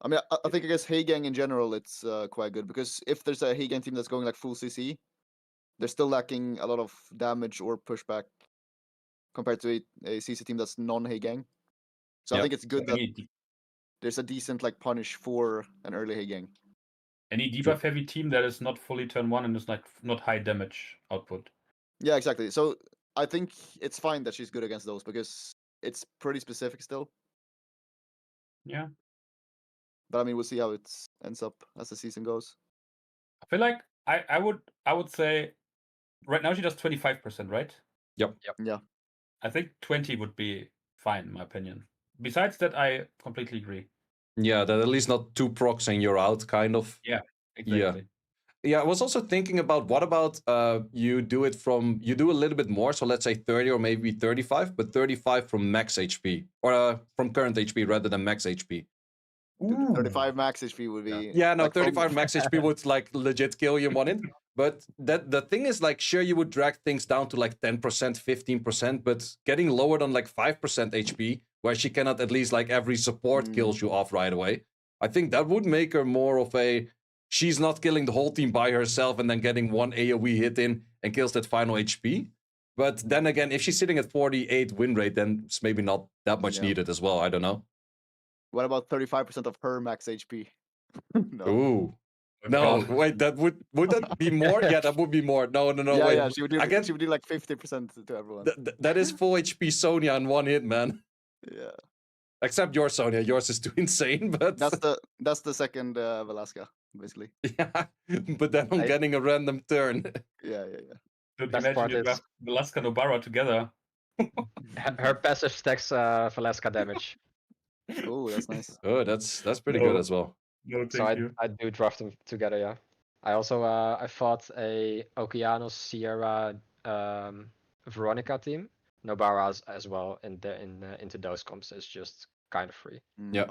I mean, I think against Heigang in general, it's quite good because if there's a Heigang team that's going like full CC, they're still lacking a lot of damage or pushback compared to a CC team that's non-Heigang. So I Yep. think it's good that any there's a decent like punish for an early Heigang. any debuff heavy team that is not fully turn 1 and is like not high damage output. Yeah, exactly. So I think it's fine that she's good against those because it's pretty specific still. Yeah. But I mean, we'll see how it ends up as the season goes. I feel like I would say right now she does 25%, right? Yep. Yeah. I think 20 would be fine, in my opinion. Besides that, I completely agree. Yeah, that at least not 2 procs and you're out, kind of. Exactly. Yeah, I was also thinking about what about you do a little bit more, so let's say 30 or maybe 35, but 35 from max HP or from current HP rather than max HP. Dude, 35 max HP would be. Yeah, no, like, from- 35 max HP would like legit kill you in 1 hit. But the thing is, like, sure, you would drag things down to like 10%, 15%, but getting lower than like 5% HP, where she cannot at least like every support kills you off right away. I think that would make her more of a. She's not killing the whole team by herself and then getting 1 AoE hit in and kills that final HP. But then again, if she's sitting at 48 win rate, then it's maybe not that much needed as well. I don't know. What about 35% of her max HP? No. Ooh. No, wait, that would that be more? Yeah, that would be more. No, Yeah, wait. yeah, she would do. Again, She would do like 50% to everyone. that is full HP Sonya in 1 hit, man. Yeah. Except your Sonya, yours is too insane, but That's the second Velasca, basically. yeah. But then I'm getting a random turn. Yeah. Dude, Best imagine part you is- have Velasca and Obara together. Her passive stacks Velasca damage. Oh, that's nice. Oh, that's pretty good No. as well. No, thank So you. I do draft them together, yeah. I also I fought a Okeanos Sierra Veronica team. Nobara as well into those comps is just kind of free. Yeah.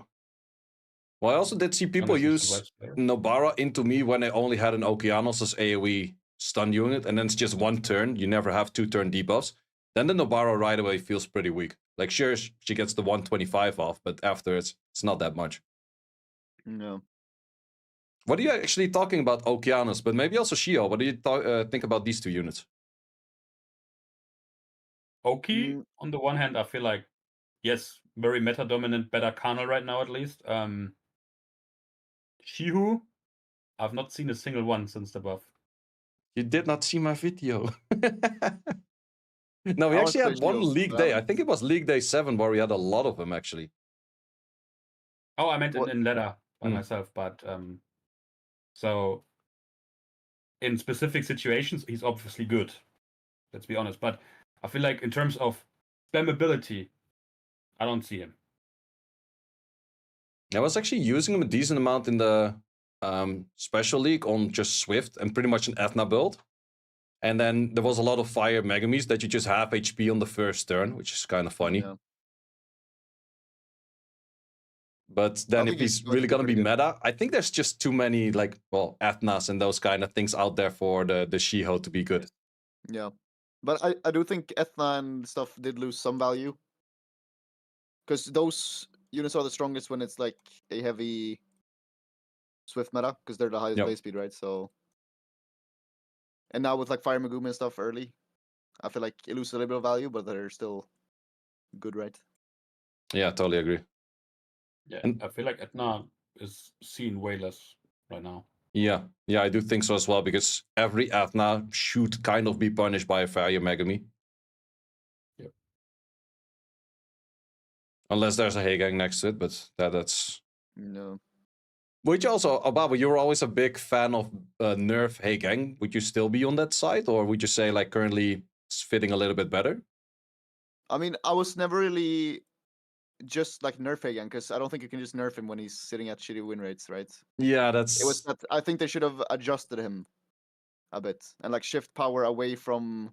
Well, I also did see people Honestly, use survives better. Nobara into me when I only had an Okeanos as AoE stun unit, and then it's just 1 turn. You never have 2-turn debuffs. Then the Nobara right away feels pretty weak. Like, sure, she gets the 125 off, but after it's not that much. No. What are you actually talking about, Okeanos? But maybe also Shio. What do you think about these 2 units? Oki, on the one hand, I feel like, yes, very meta dominant, better Karnal right now at least. Shihu, I've not seen a single one since the buff. You did not see my video. No, we I actually want had one visuals, league but day. I haven't. think it was League Day 7 where we had a lot of them, actually. Oh, I meant What- in ladder by Mm. myself, but so in specific situations, he's obviously good. Let's be honest. But I feel like in terms of spammability, I don't see him. I was actually using him a decent amount in the Special League on just Swift and pretty much an Ethna build. And then there was a lot of Fire Megamis that you just have HP on the first turn, which is kind of funny. Yeah. But then if think he's he's going to really be going to be pretty good. meta, I think there's just too many, like, well, Ethnas and those kind of things out there for the Shiho to be good. Yeah. But I do think Ethna and stuff did lose some value. Because those units are the strongest when it's like a heavy Swift meta, because they're the highest Yep. base speed, right? So. And now with like Fire Megumi and stuff early, I feel like it loses a little bit of value, but they're still good, right? Yeah, totally agree. Yeah, And- I feel like Etna is seen way less right now. Yeah, I do think so as well, because every Ethna should kind of be punished by a Fire Megami. Yep. Unless there's a Heigang next to it, but that's... No. Would you also, Obabo, you were always a big fan of Nerf Heigang. Would you still be on that side, or would you say, like, currently it's fitting a little bit better? I mean, I was never really just like nerf again, because I don't think you can just nerf him when he's sitting at shitty win rates, right? Yeah, that's... It was that I think they should have adjusted him a bit and like shift power away from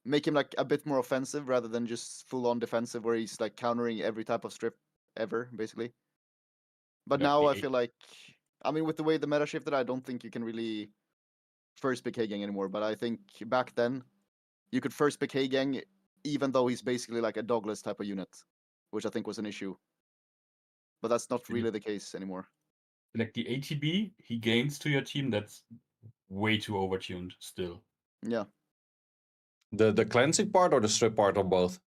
make him like a bit more offensive rather than just full on defensive where he's like countering every type of strip ever, basically. But Yeah, now I he- feel like I mean with the way the meta shifted, I don't think you can really first pick Heigang anymore. But I think back then you could first pick Heigang even though he's basically like a dogless type of unit, which I think was an issue. But that's not Mhm. really the case anymore. Like the ATB he gains to your team, that's way too overtuned still. Yeah. The cleansing part or the strip part or both?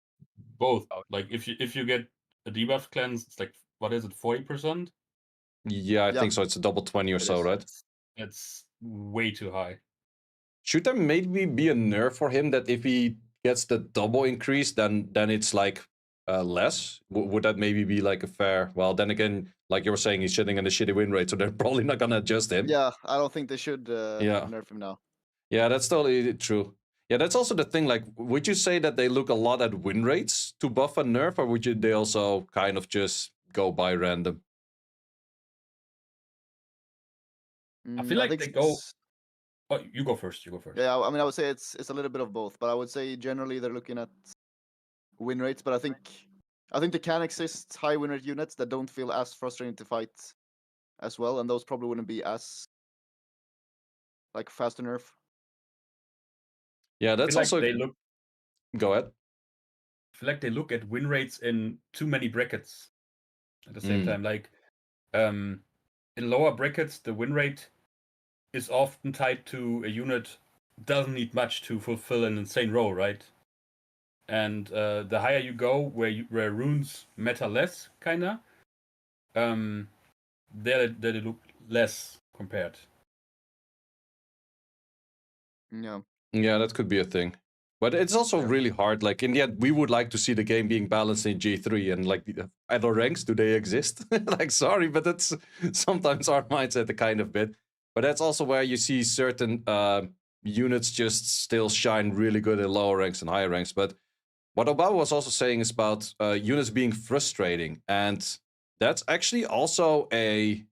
Both. Oh. Like if you get a debuff cleanse, it's like what is it, 40%? Yeah, I Yeah. think so. It's a double 20 or It so, is. right? That's way too high. Should there maybe be a nerf for him that if he gets the double increase, then it's like less? Would that maybe be like a fair? Well, then again, like you were saying, he's sitting in a shitty win rate, so they're probably not gonna adjust him. Yeah, I don't think they should Yeah. nerf him now. Yeah, that's totally true. Yeah, that's also the thing. Like, would you say that they look a lot at win rates to buff and nerf, or would you they also kind of just go by random? I feel like think they go. it's- Oh, you go first. You go first. Yeah, I mean, I would say it's a little bit of both, but I would say generally they're looking at win rates. But I think there can exist high win rate units that don't feel as frustrating to fight as well, and those probably wouldn't be as like fast to nerf. Yeah, I that's feel like also. they look. Go ahead. I feel like they look at win rates in too many brackets at the same Mm. time. Like, in lower brackets, the win rate is often tied to a unit doesn't need much to fulfill an insane role, right? And the higher you go, where runes matter less, kinda, there they look less compared. Yeah. Yeah, that could be a thing. But it's also Yeah. really hard. Like in the end, we would like to see the game being balanced in G3 and like the other ranks. Do they exist? Like, sorry, but that's sometimes our mindset a kind of bit. But that's also where you see certain units just still shine really good in lower ranks and higher ranks. But what Obabo was also saying is about units being frustrating, and that's actually also a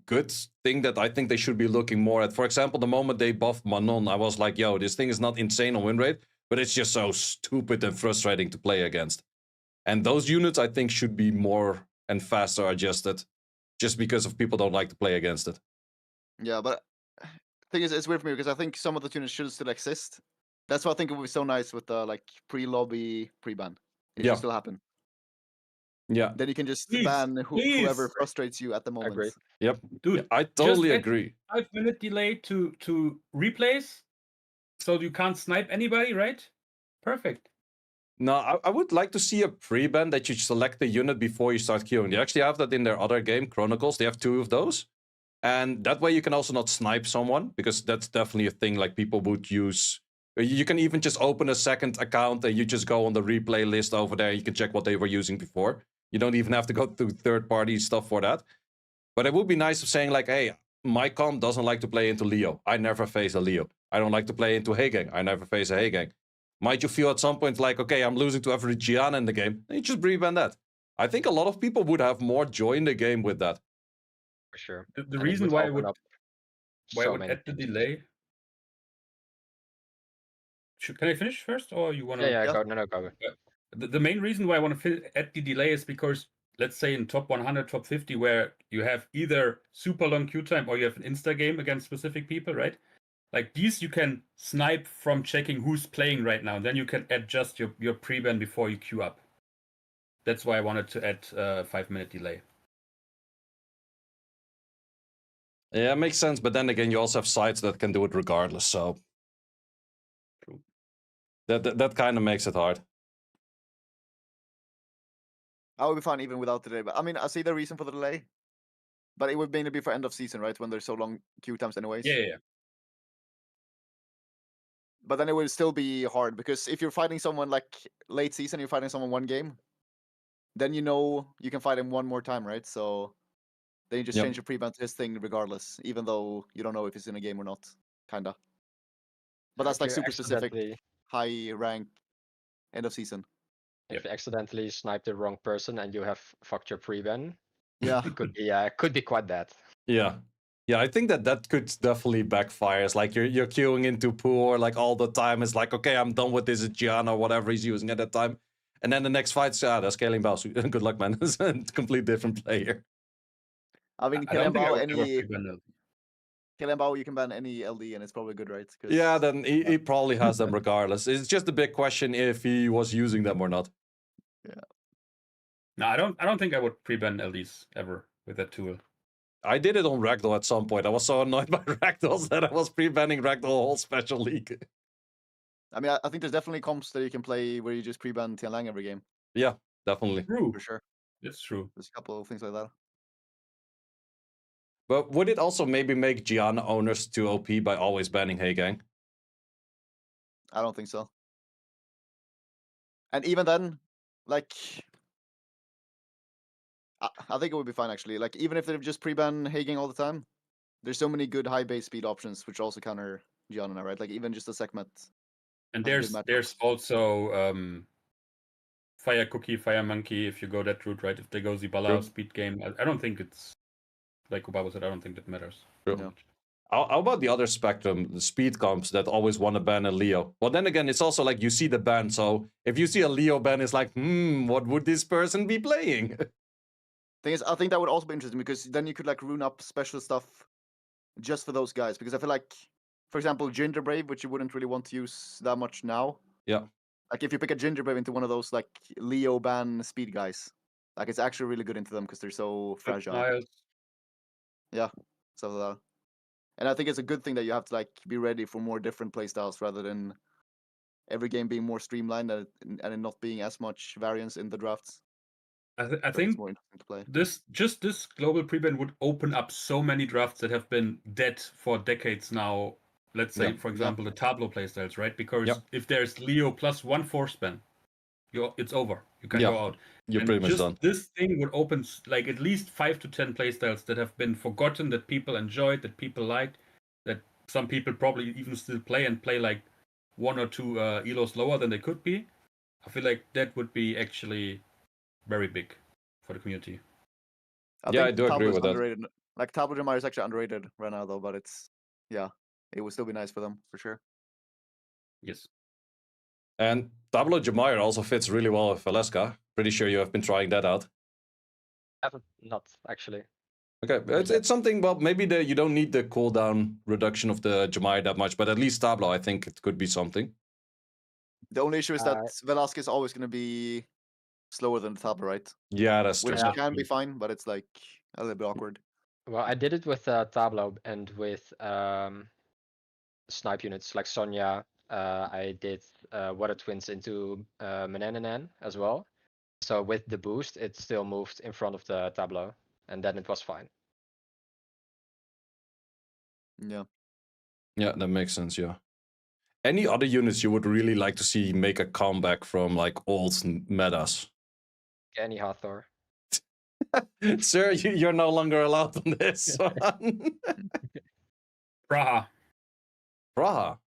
good thing that I think they should be looking more at. For example, the moment they buffed Manon, I was like, yo, this thing is not insane on win rate, but it's just so stupid and frustrating to play against. And those units, I think, should be more and faster adjusted just because of people don't like to play against it. Yeah, but thing is, it's weird for me because I think some of the units should still exist. That's why I think it would be so nice with the like pre-lobby pre-ban. It Yeah. should still happen. Yeah. Then you can just Please, ban whoever please. frustrates you at the moment. Agreed. Yep. Dude, Yeah, I totally add agree. 5-minute delay to replays, so you can't snipe anybody, right? Perfect. No, I would like to see a pre-ban that you select the unit before you start queuing. They actually have that in their other game, Chronicles. They have 2 of those. And that way you can also not snipe someone, because that's definitely a thing like people would use. You can even just open a second account and you just go on the replay list over there. You can check what they were using before. You don't even have to go through third-party stuff for that. But it would be nice of saying like, hey, my comp doesn't like to play into Leo. I never face a Leo. I don't like to play into Heigang. I never face a Heigang. Might you feel at some point like, okay, I'm losing to every Gianna in the game? And you just pre-ban that. I think a lot of people would have more joy in the game with that. For sure. The And it reason would why I open would up why I so would many add the things. delay. Can I finish first, or you want to? Yeah, Yeah. go. No, go. The main reason why I want to add the delay is because, let's say in top 100, top 50, where you have either super long queue time or you have an insta game against specific people, right? Like these, you can snipe from checking who's playing right now. Then you can adjust your pre-ban before you queue up. That's why I wanted to add 5-minute delay. Yeah, it makes sense. But then again, you also have sites that can do it regardless. So True. that kind of makes it hard. I would be fine even without the delay. But I mean, I see the reason for the delay, but it would mainly be for end of season, right? When there's so long queue times, anyways. Yeah. But then it would still be hard because if you're fighting someone like late season, you're fighting someone one game, then you know you can fight him one more time, right? So then you just Yep. change your pre-ban to his thing regardless, even though you don't know if he's in a game or not, kinda. But that's If like you super specific, accidentally- high rank, end of season. If you accidentally snipe the wrong person and you have fucked your pre-ban, Yeah. could be quite bad. Yeah. Yeah, I think that could definitely backfire. It's like you're queuing into poor like all the time. It's like, okay, I'm done with this Gianna or whatever he's using at that time. And then the next fight's, they're scaling Baus. Good luck, man. It's a complete different player. I mean, I don't think I would ever any pre-ban LD. Kelembao, you can ban any LD and it's probably good, right? 'Cause- Yeah, then he probably has them regardless. It's just a big question if he was using them or not. No, I don't think I would pre-ban LDs ever with that tool. I did it on Ragdoll at some point. I was so annoyed by Ragdolls that I was pre-banning Ragdoll whole special league. I mean, I think there's definitely comps that you can play where you just pre-ban Tian Lang every game, Yeah, definitely. True. for sure. That's true. There's a couple of things like that. But would it also maybe make Gianna owners too OP by always banning Heigang? I don't think so. And even then, like, I think it would be fine actually. Like, even if they just pre-ban Hagen all the time, there's so many good high base speed options which also counter Gianna, right? Like even just a Sekhmet. And Has good there's matchups. also Fire Cookie, Fire Monkey, if you go that route, right? If they go Zibala True. speed game, I don't think it's like Obabo said, I don't think that matters. True. No. How about the other spectrum, the speed comps that always want to ban a Leo? Well, then again, it's also like you see the ban. So if you see a Leo ban, it's like, what would this person be playing? Thing is, I think that would also be interesting because then you could like rune up special stuff just for those guys. Because I feel like, for example, Ginger Brave, which you wouldn't really want to use that much now. Yeah. Like if you pick a Ginger Brave into one of those like Leo ban speed guys, like it's actually really good into them because they're so fragile. Miles. Yeah, stuff like that. And I think it's a good thing that you have to like be ready for more different playstyles rather than every game being more streamlined and it not being as much variance in the drafts. I So it's think more interesting to play. this global pre-ban would open up so many drafts that have been dead for decades now. Let's say, Yeah. for example, the Tableau playstyles, right? Because Yep. if there's Leo plus 1 force ban, it's over. You can Yeah, go out. you're And pretty much just done. this thing would open like at least 5 to 10 playstyles that have been forgotten, that people enjoyed, that people liked, that some people probably even still play and play like 1 or 2 elos lower than they could be. I feel like that would be actually very big for the community. Yeah, I think do agree Tableau's with that. underrated. Like Tableau Jamar is actually underrated right now though, but it would still be nice for them for sure. Yes. And Tableau Jamire also fits really well with Valeska. Pretty sure you have been trying that out. Haven't not actually. Okay, it's something. Well, maybe you don't need the cooldown reduction of the Jamire that much, but at least Tableau, I think it could be something. The only issue is that Velasquez is always going to be slower than the Tableau, right? Yeah, that's true. Which Yeah. can be fine, but it's like a little bit awkward. Well, I did it with Tableau and with snipe units like Sonya. I did Water Twins into Manananan as well. So with the boost, it still moved in front of the Tableau, and then it was fine. Yeah. Yeah, that makes sense. Yeah. Any other units you would really like to see make a comeback from like old metas? Any Hathor. Sir, you're no longer allowed on this one. Praha. Praha.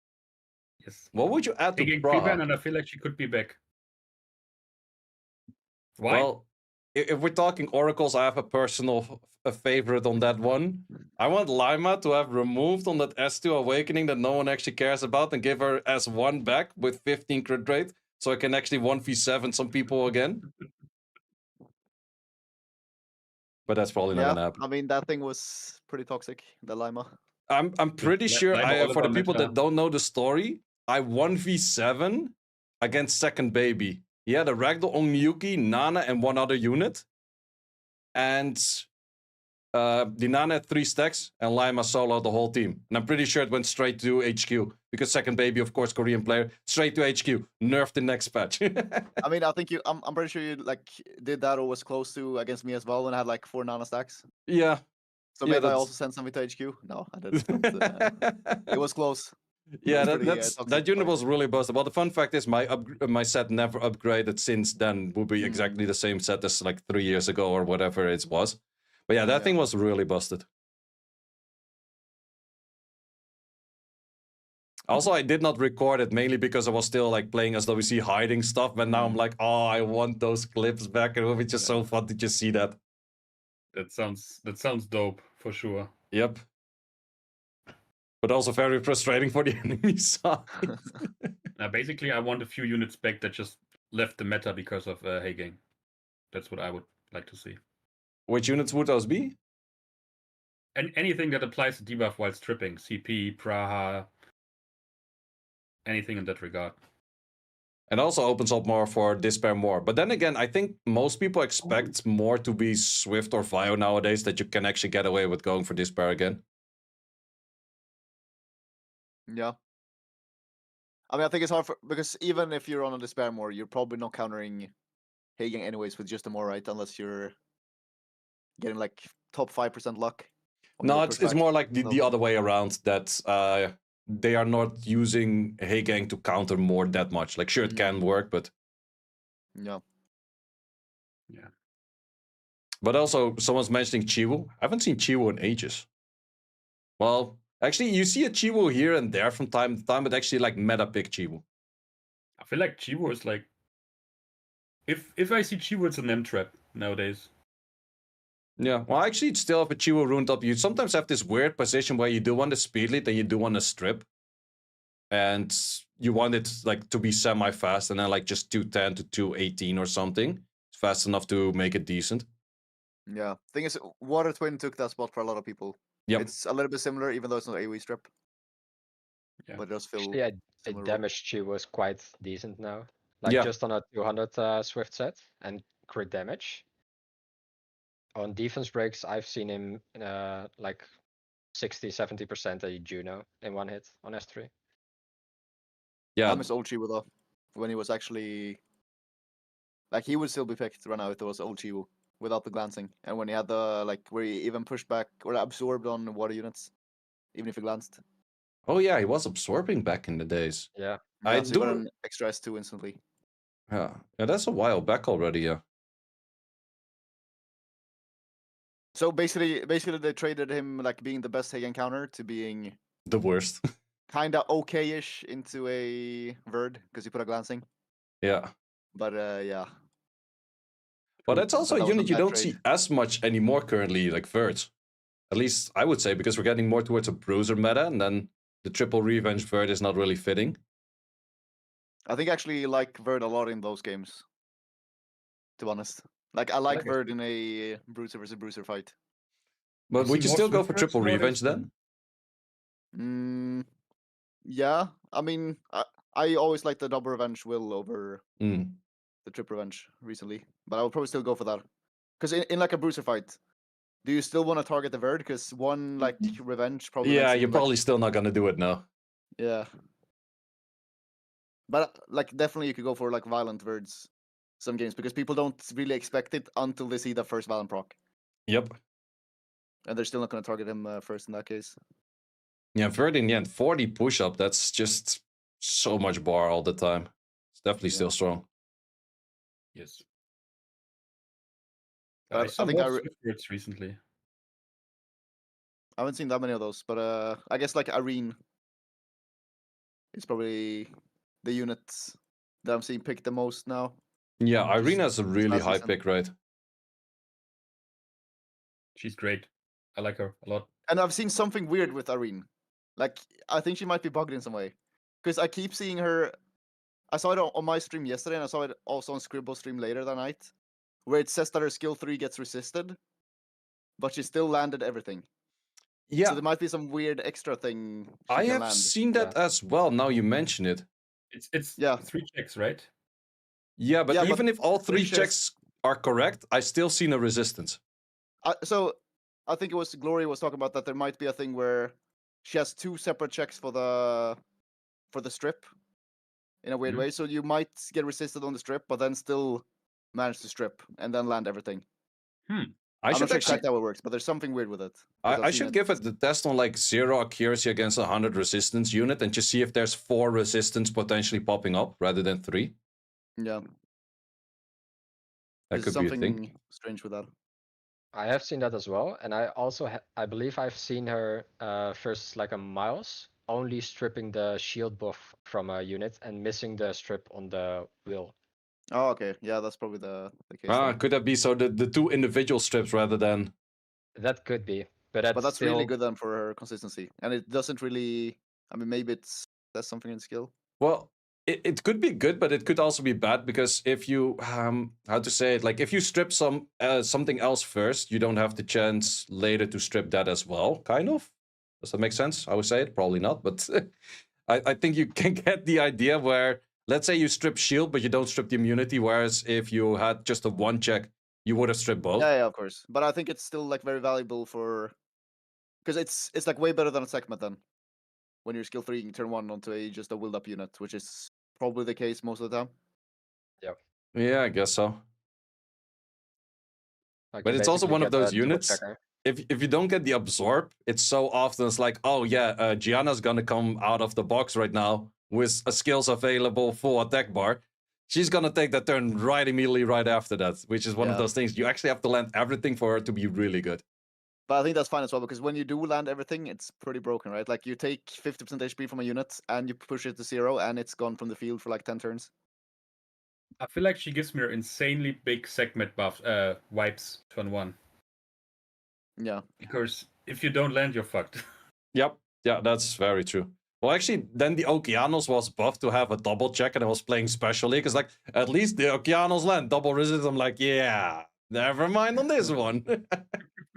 Yes. What would you add to Taking pre-ban, Praha? and I feel like she could be back. Why? Well, if we're talking oracles, I have a personal favorite on that one. I want Lima to have removed on that S2 awakening that no one actually cares about and give her S1 back with 15 crit rate so I can actually 1v7 some people again. But that's probably not gonna happen. I mean that thing was pretty toxic, the Lima. I'm pretty sure Lima for the Oliver people meta. that don't know the story, I 1v7 against second baby. He had a Ragdoll Onmyuki, Nana, and one other unit. And the Nana had 3 stacks, and Lima soloed the whole team. And I'm pretty sure it went straight to HQ. Because second baby, of course, Korean player, straight to HQ. Nerfed the next patch. I mean, I think I'm pretty sure you like did that or was close to against me as well and had like 4 Nana stacks. Yeah. So Yeah, maybe I that's- also sent something to HQ. No, I didn't. It was close. Yeah, was pretty, that toxic unit fight. was really busted. Well, the fun fact is my set never upgraded since then. Would be exactly the same set as like 3 years ago or whatever it was. But yeah, that thing was really busted. Also, I did not record it mainly because I was still like playing as WC hiding stuff. But now I'm like, oh, I want those clips back. It would be just so fun to just see that. That sounds dope for sure. Yep. But also very frustrating for the enemy side. Basically, I want a few units back that just left the meta because of Hagang. That's what I would like to see. Which units would those be? And anything that applies to debuff while stripping, CP, Praha, anything in that regard. And also opens up more for Despair more. But then again, I think most people expect more to be Swift or Vio nowadays, that you can actually get away with going for Despair again. Yeah. I mean, I think it's hard because even if you're on a Despair more, you're probably not countering Hagen anyways with just a more, right? Unless you're getting like top 5% luck. on No, your it's first more faction. like the other way around, that they are not using Hagang to counter more that much. Like, sure, it can work, but... Yeah. Yeah. But also, someone's mentioning Chiwu. I haven't seen Chiwu in ages. Well, Actually, you see a Chiwu here and there from time to time, but actually like meta pick Chiwu. I feel like Chiwu is like if I see Chiwu, it's an M trap nowadays. Yeah, well, actually, you'd still have a Chiwu ruined up. You sometimes have this weird position where you do want a speed lead and you do want a strip. And you want it like to be semi-fast and then like just 210 to 218 or something. It's fast enough to make it decent. Yeah. Thing is, Water Twin took that spot for a lot of people. Yep. It's a little bit similar, even though it's not AoE strip. Yeah. But it does feel. Actually, a similar role. damage Chi was quite decent now. Like Yeah. just on a 200 Swift set and crit damage. On defense breaks, I've seen him like 60-70% a Juno in one hit on S3. Yeah. I miss old Chiwu though. When he was actually. Like, he would still be picked right now if there was old Chiwu without the glancing. And when he had the, like, where he even pushed back or absorbed on water units, even if he glanced. Oh yeah, he was absorbing back in the days. Yeah. I Yeah, so he got do. an extra S2 instantly. Yeah, that's a while back already. Yeah. So basically they traded him like being the best Hagen counter to being The worst. kinda okay-ish into a Verd because he put a glancing. Yeah. But yeah. But that's also That a was a unit you bad don't trade. see as much anymore currently, like Verts. At least I would say, because we're getting more towards a bruiser meta, and then the triple revenge Vert is not really fitting. I think I actually like Verd a lot in those games. To be honest. Like, I like like it. Verd in a bruiser versus bruiser fight. But I've would seen you more still go Swift for Verts triple nowadays revenge then? Yeah. I mean, I always like the double revenge will over Mm. the triple revenge recently, but I would probably still go for that. Because in like a bruiser fight, do you still want to target the Verd? Because one like revenge probably Yeah, makes you're him, probably still not gonna do it now. yeah. But like definitely you could go for like violent Verds some games because people don't really expect it until they see the first violent proc, Yep. and they're still not going to target him first in that case. Yeah, Vert in the end, 40 push-up, that's just so much bar all the time. It's definitely Yeah. still strong. Yes. But I saw I think more I Swift Verts recently. I haven't seen that many of those, but I guess like Arene is probably the unit that I'm seeing picked the most now. Yeah, Just Irena's a really last high season. pick, right? She's great. I like her a lot. And I've seen something weird with Arene. Like, I think she might be bugged in some way. Because I keep seeing her. I saw it on my stream yesterday, and I saw it also on Scribble's stream later that night, where it says that her skill 3 gets resisted, but she still landed everything. Yeah, So there might be some weird extra thing she I can have land. seen that as well, now you mention it. It's Yeah. 3 checks, right? Yeah, but Yeah, but even if all 3 three checks are correct, I still see no resistance. So I think it was Glory was talking about that there might be a thing where she has 2 separate checks for the strip in a weird Mhm. way. So you might get resisted on the strip, but then still manage to strip and then land everything. I I'm should not sure actually, exactly how it works, but there's something weird with it. 'cause I've I seen should give it the test on like 0 accuracy against 100 resistance unit and just see if there's 4 resistance potentially popping up rather than 3. Yeah, That there's could be a thing. something strange with that. I have seen that as well, and I also I believe I've seen her versus like a mouse only stripping the shield buff from a unit and missing the strip on the wheel. Oh, okay. Yeah, that's probably the case. Ah, then. could that be so the 2 individual strips rather than... That could be, but But that's still, really good then for her consistency, and it doesn't really. I mean, maybe that's something in skill. Well, it could be good, but it could also be bad because if you how to say it, like if you strip something else first, you don't have the chance later to strip that as well. Kind of. Does that make sense? I would say it probably not, but I think you can get the idea where let's say you strip shield, but you don't strip the immunity. Whereas if you had just a 1 check, you would have stripped both. Yeah, of course. But I think it's still like very valuable for because it's like way better than a segment then. When you're skill 3, you can turn 1 onto just a willed up unit, which is probably the case most of the time. Yeah, I guess so. like, But you it's also basically one of get a those double units. checker. If you don't get the absorb, it's so often it's like, oh yeah, Gianna's gonna come out of the box right now with a skills available full attack bar. She's gonna take that turn right immediately right after that, which is one of Yeah. those things you actually have to land everything for her to be really good. But I think that's fine as well, because when you do land everything, it's pretty broken, right? Like you take 50% HP from a unit and you push it to 0, and it's gone from the field for like 10 turns. I feel like she gives me her insanely big segment buff wipes turn 1. Yeah. Because if you don't land, you're fucked. Yep. Yeah, that's very true. Well, actually, then the Okeanos was buffed to have a double check, and I was playing Special League. It's like, at least the Okeanos land double resist. I'm like, yeah, never mind on this one.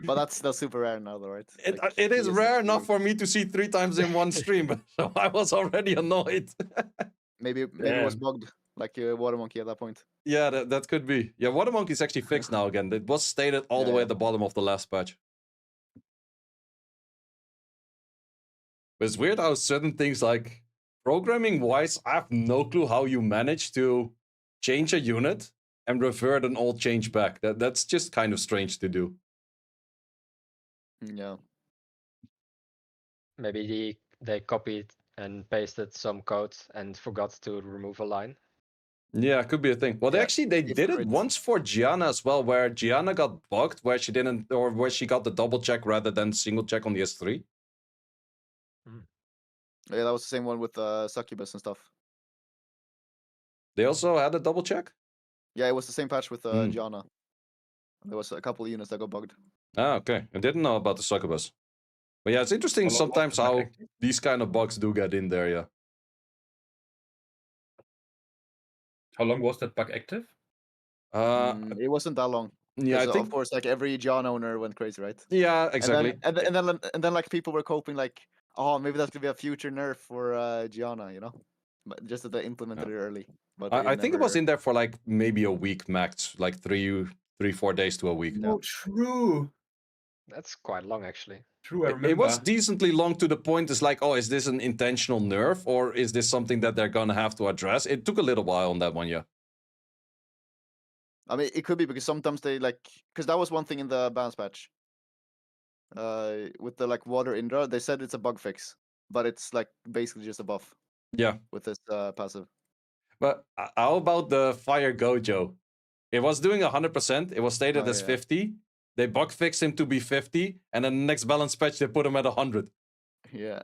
But that's super rare now, though, right? Like, it is he rare actually- enough for me to see 3 times in one stream, so I was already annoyed. Maybe it was bugged, like Water Monkey at that point. Yeah, that could be. Yeah, Water Monkey is actually fixed now again. It was stated all the way at the bottom of the last patch. But it's weird how certain things, like programming wise, I have no clue how you manage to change a unit and revert an old change back. That's just kind of strange to do. Yeah. Maybe they copied and pasted some code and forgot to remove a line. Yeah, could be a thing. Well, Yeah, they if did it crits. once for Gianna as well, where Gianna got bugged, where she didn't, or where she got the double check rather than single check on the S3. Yeah, that was the same one with Succubus and stuff. They also had a double check. Yeah, it was the same patch with Hmm. Gianna. There was a couple of units that got bugged. Ah, okay. I didn't know about the succubus. But yeah, it's interesting How long was sometimes the bug how active? these kind of bugs do get in there, yeah. How long was that bug active? It wasn't that long. Yeah, I Because, think. of course, like every Gianna owner went crazy, right? Yeah, exactly. And then like people were coping like, oh, maybe that's gonna be a future nerf for Gianna, you know? But just that they implemented it early. But I think it was in there for like maybe a week max, like 3-4 days to a week. Oh, true. That's quite long, actually. True, I remember. It was decently long to the point. It's like, oh, is this an intentional nerf or is this something that they're gonna have to address? It took a little while on that one, yeah. I mean, it could be because sometimes they like, because that was one thing in the balance patch. With the like water Indra, they said it's a bug fix, but it's like basically just a buff Yeah. with this passive. But how about the Fire Gojo? It was doing 100%. It was stated Oh, as yeah. 50. They bug fixed him to be 50, and then the next balance patch they put him at 100. Yeah.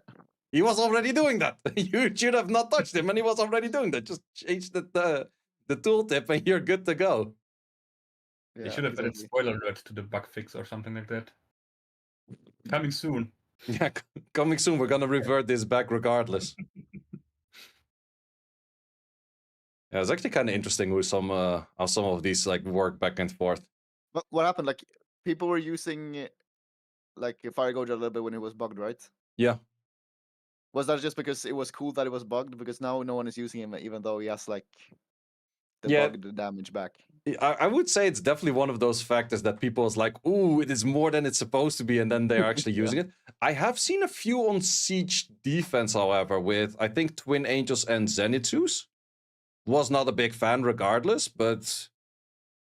He was already doing that. You should have not touched him, and he was already doing that. Just change the tooltip, and you're good to go. They should have added exactly. spoiler alert to the bug fix or something like that. Coming soon. Yeah, coming soon. We're gonna revert this back regardless. Yeah, it's actually kind of interesting how some of these like work back and forth. But what happened? Like people were using like Fire Gojo a little bit when it was bugged, right? Yeah. Was that just because it was cool that it was bugged? Because now no one is using him, even though he has like the Yeah. bugged damage back. I would say it's definitely one of those factors that people is like, ooh, it is more than it's supposed to be, and then they're actually using it. I have seen a few on Siege defense, however, with I think Twin Angels and Zenitsu's. Was not a big fan regardless, but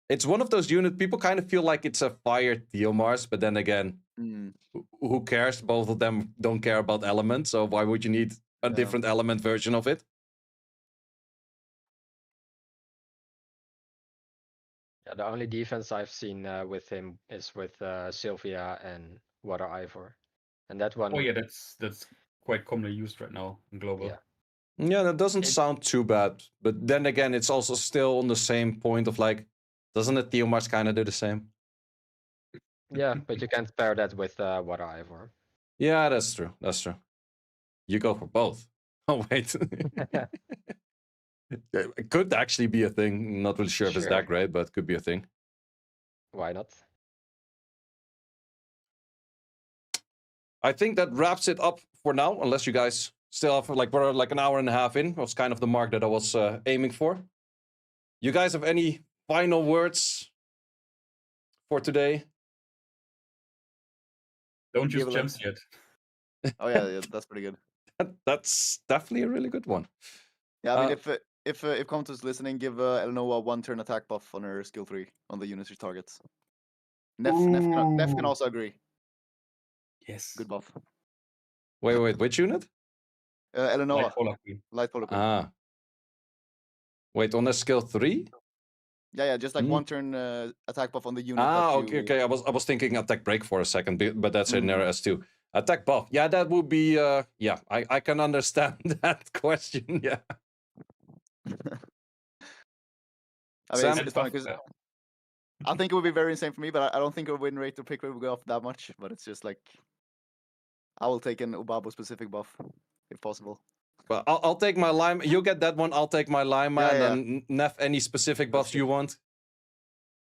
it's one of those units people kind of feel like it's a fire Theomars, but then again, who cares? Both of them don't care about elements, so why would you need a different element version of it? Yeah, the only defense I've seen with him is with Sylvia and Water Ivor, and that one. Oh yeah, that's quite commonly used right now in global. Yeah. Yeah, that doesn't It- sound too bad, but then again, it's also still on the same point of like, doesn't a Theomars kind of do the same? Yeah, but you can't pair that with Water Ivor. Yeah, that's true. That's true. You go for both. Oh wait, it could actually be a thing. Not really sure if it's Sure. that great, but it could be a thing. Why not? I think that wraps it up for now, unless you guys still have like we're like an hour and a half in. Was kind of the mark that I was aiming for. You guys have any final words for today? Don't use Give a look. gems yet. Oh yeah, that's pretty good. That's definitely a really good one. Yeah, I mean, if Comto's listening, give Eleanor 1-turn attack buff on her skill 3 on the units she targets. Neff can also agree. Yes. Good buff. Wait, which unit? Eleanor, Light Polar Queen. Light Polar Queen. Ah. Wait, on a skill 3? Yeah, just like Mm. 1 turn attack buff on the unit. Ah, that okay, you... okay. I was thinking attack break for a second, but that's in there Mhm. as too. Attack buff. Yeah, that would be. Yeah, I can understand that question. Yeah. I mean, Sam? it's funny because I think it would be very insane for me, but I don't think our win rate or pick rate will go up that much. But it's just like I will take an Obabo specific buff if possible. Well, I'll take my lime. You get that one. I'll take my lima, Yeah, and yeah. then Neff, any specific That's buffs you want?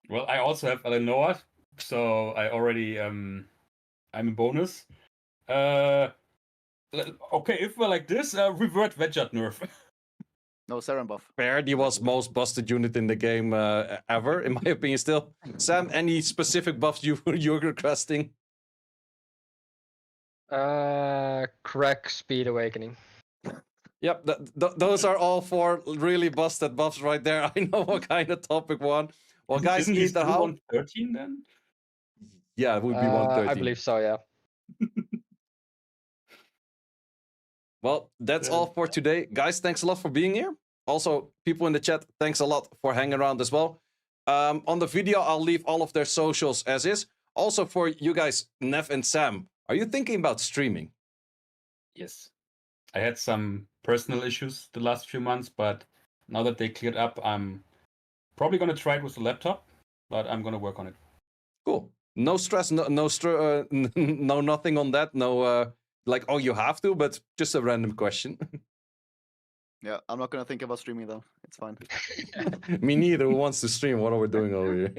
Well, I also have Eleanor, so I already I'm a bonus. Okay, if we're like this, revert Vedjat nerf. No Seren buff. Fair. He was most busted unit in the game ever, in my opinion. Still, Sam, any specific buffs you're requesting? Crack Speed Awakening. Yep, those are all 4 really busted buffs right there. I know what kind of topic one. Well, guys, Isn't he either still how. 113 then? Yeah, it would be 113. I believe so, yeah. Well, that's all for today. Guys, thanks a lot for being here. Also, people in the chat, thanks a lot for hanging around as well. On the video, I'll leave all of their socials as is. Also, for you guys, Neff and Sam, are you thinking about streaming? Yes. I had some personal issues the last few months, but now that they cleared up, I'm probably going to try it with the laptop, but I'm going to work on it. Cool. No stress, no nothing on that. No, like, oh, you have to, but just a random question. Yeah, I'm not gonna think about streaming though. It's fine. Me neither. Who wants to stream? What are we doing over here?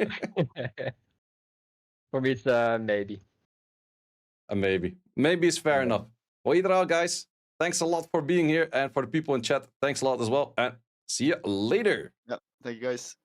For me, it's maybe. Maybe. Maybe it's fair enough. Well, either way, guys, thanks a lot for being here. And for the people in chat, thanks a lot as well. And see you later. Yeah, thank you guys.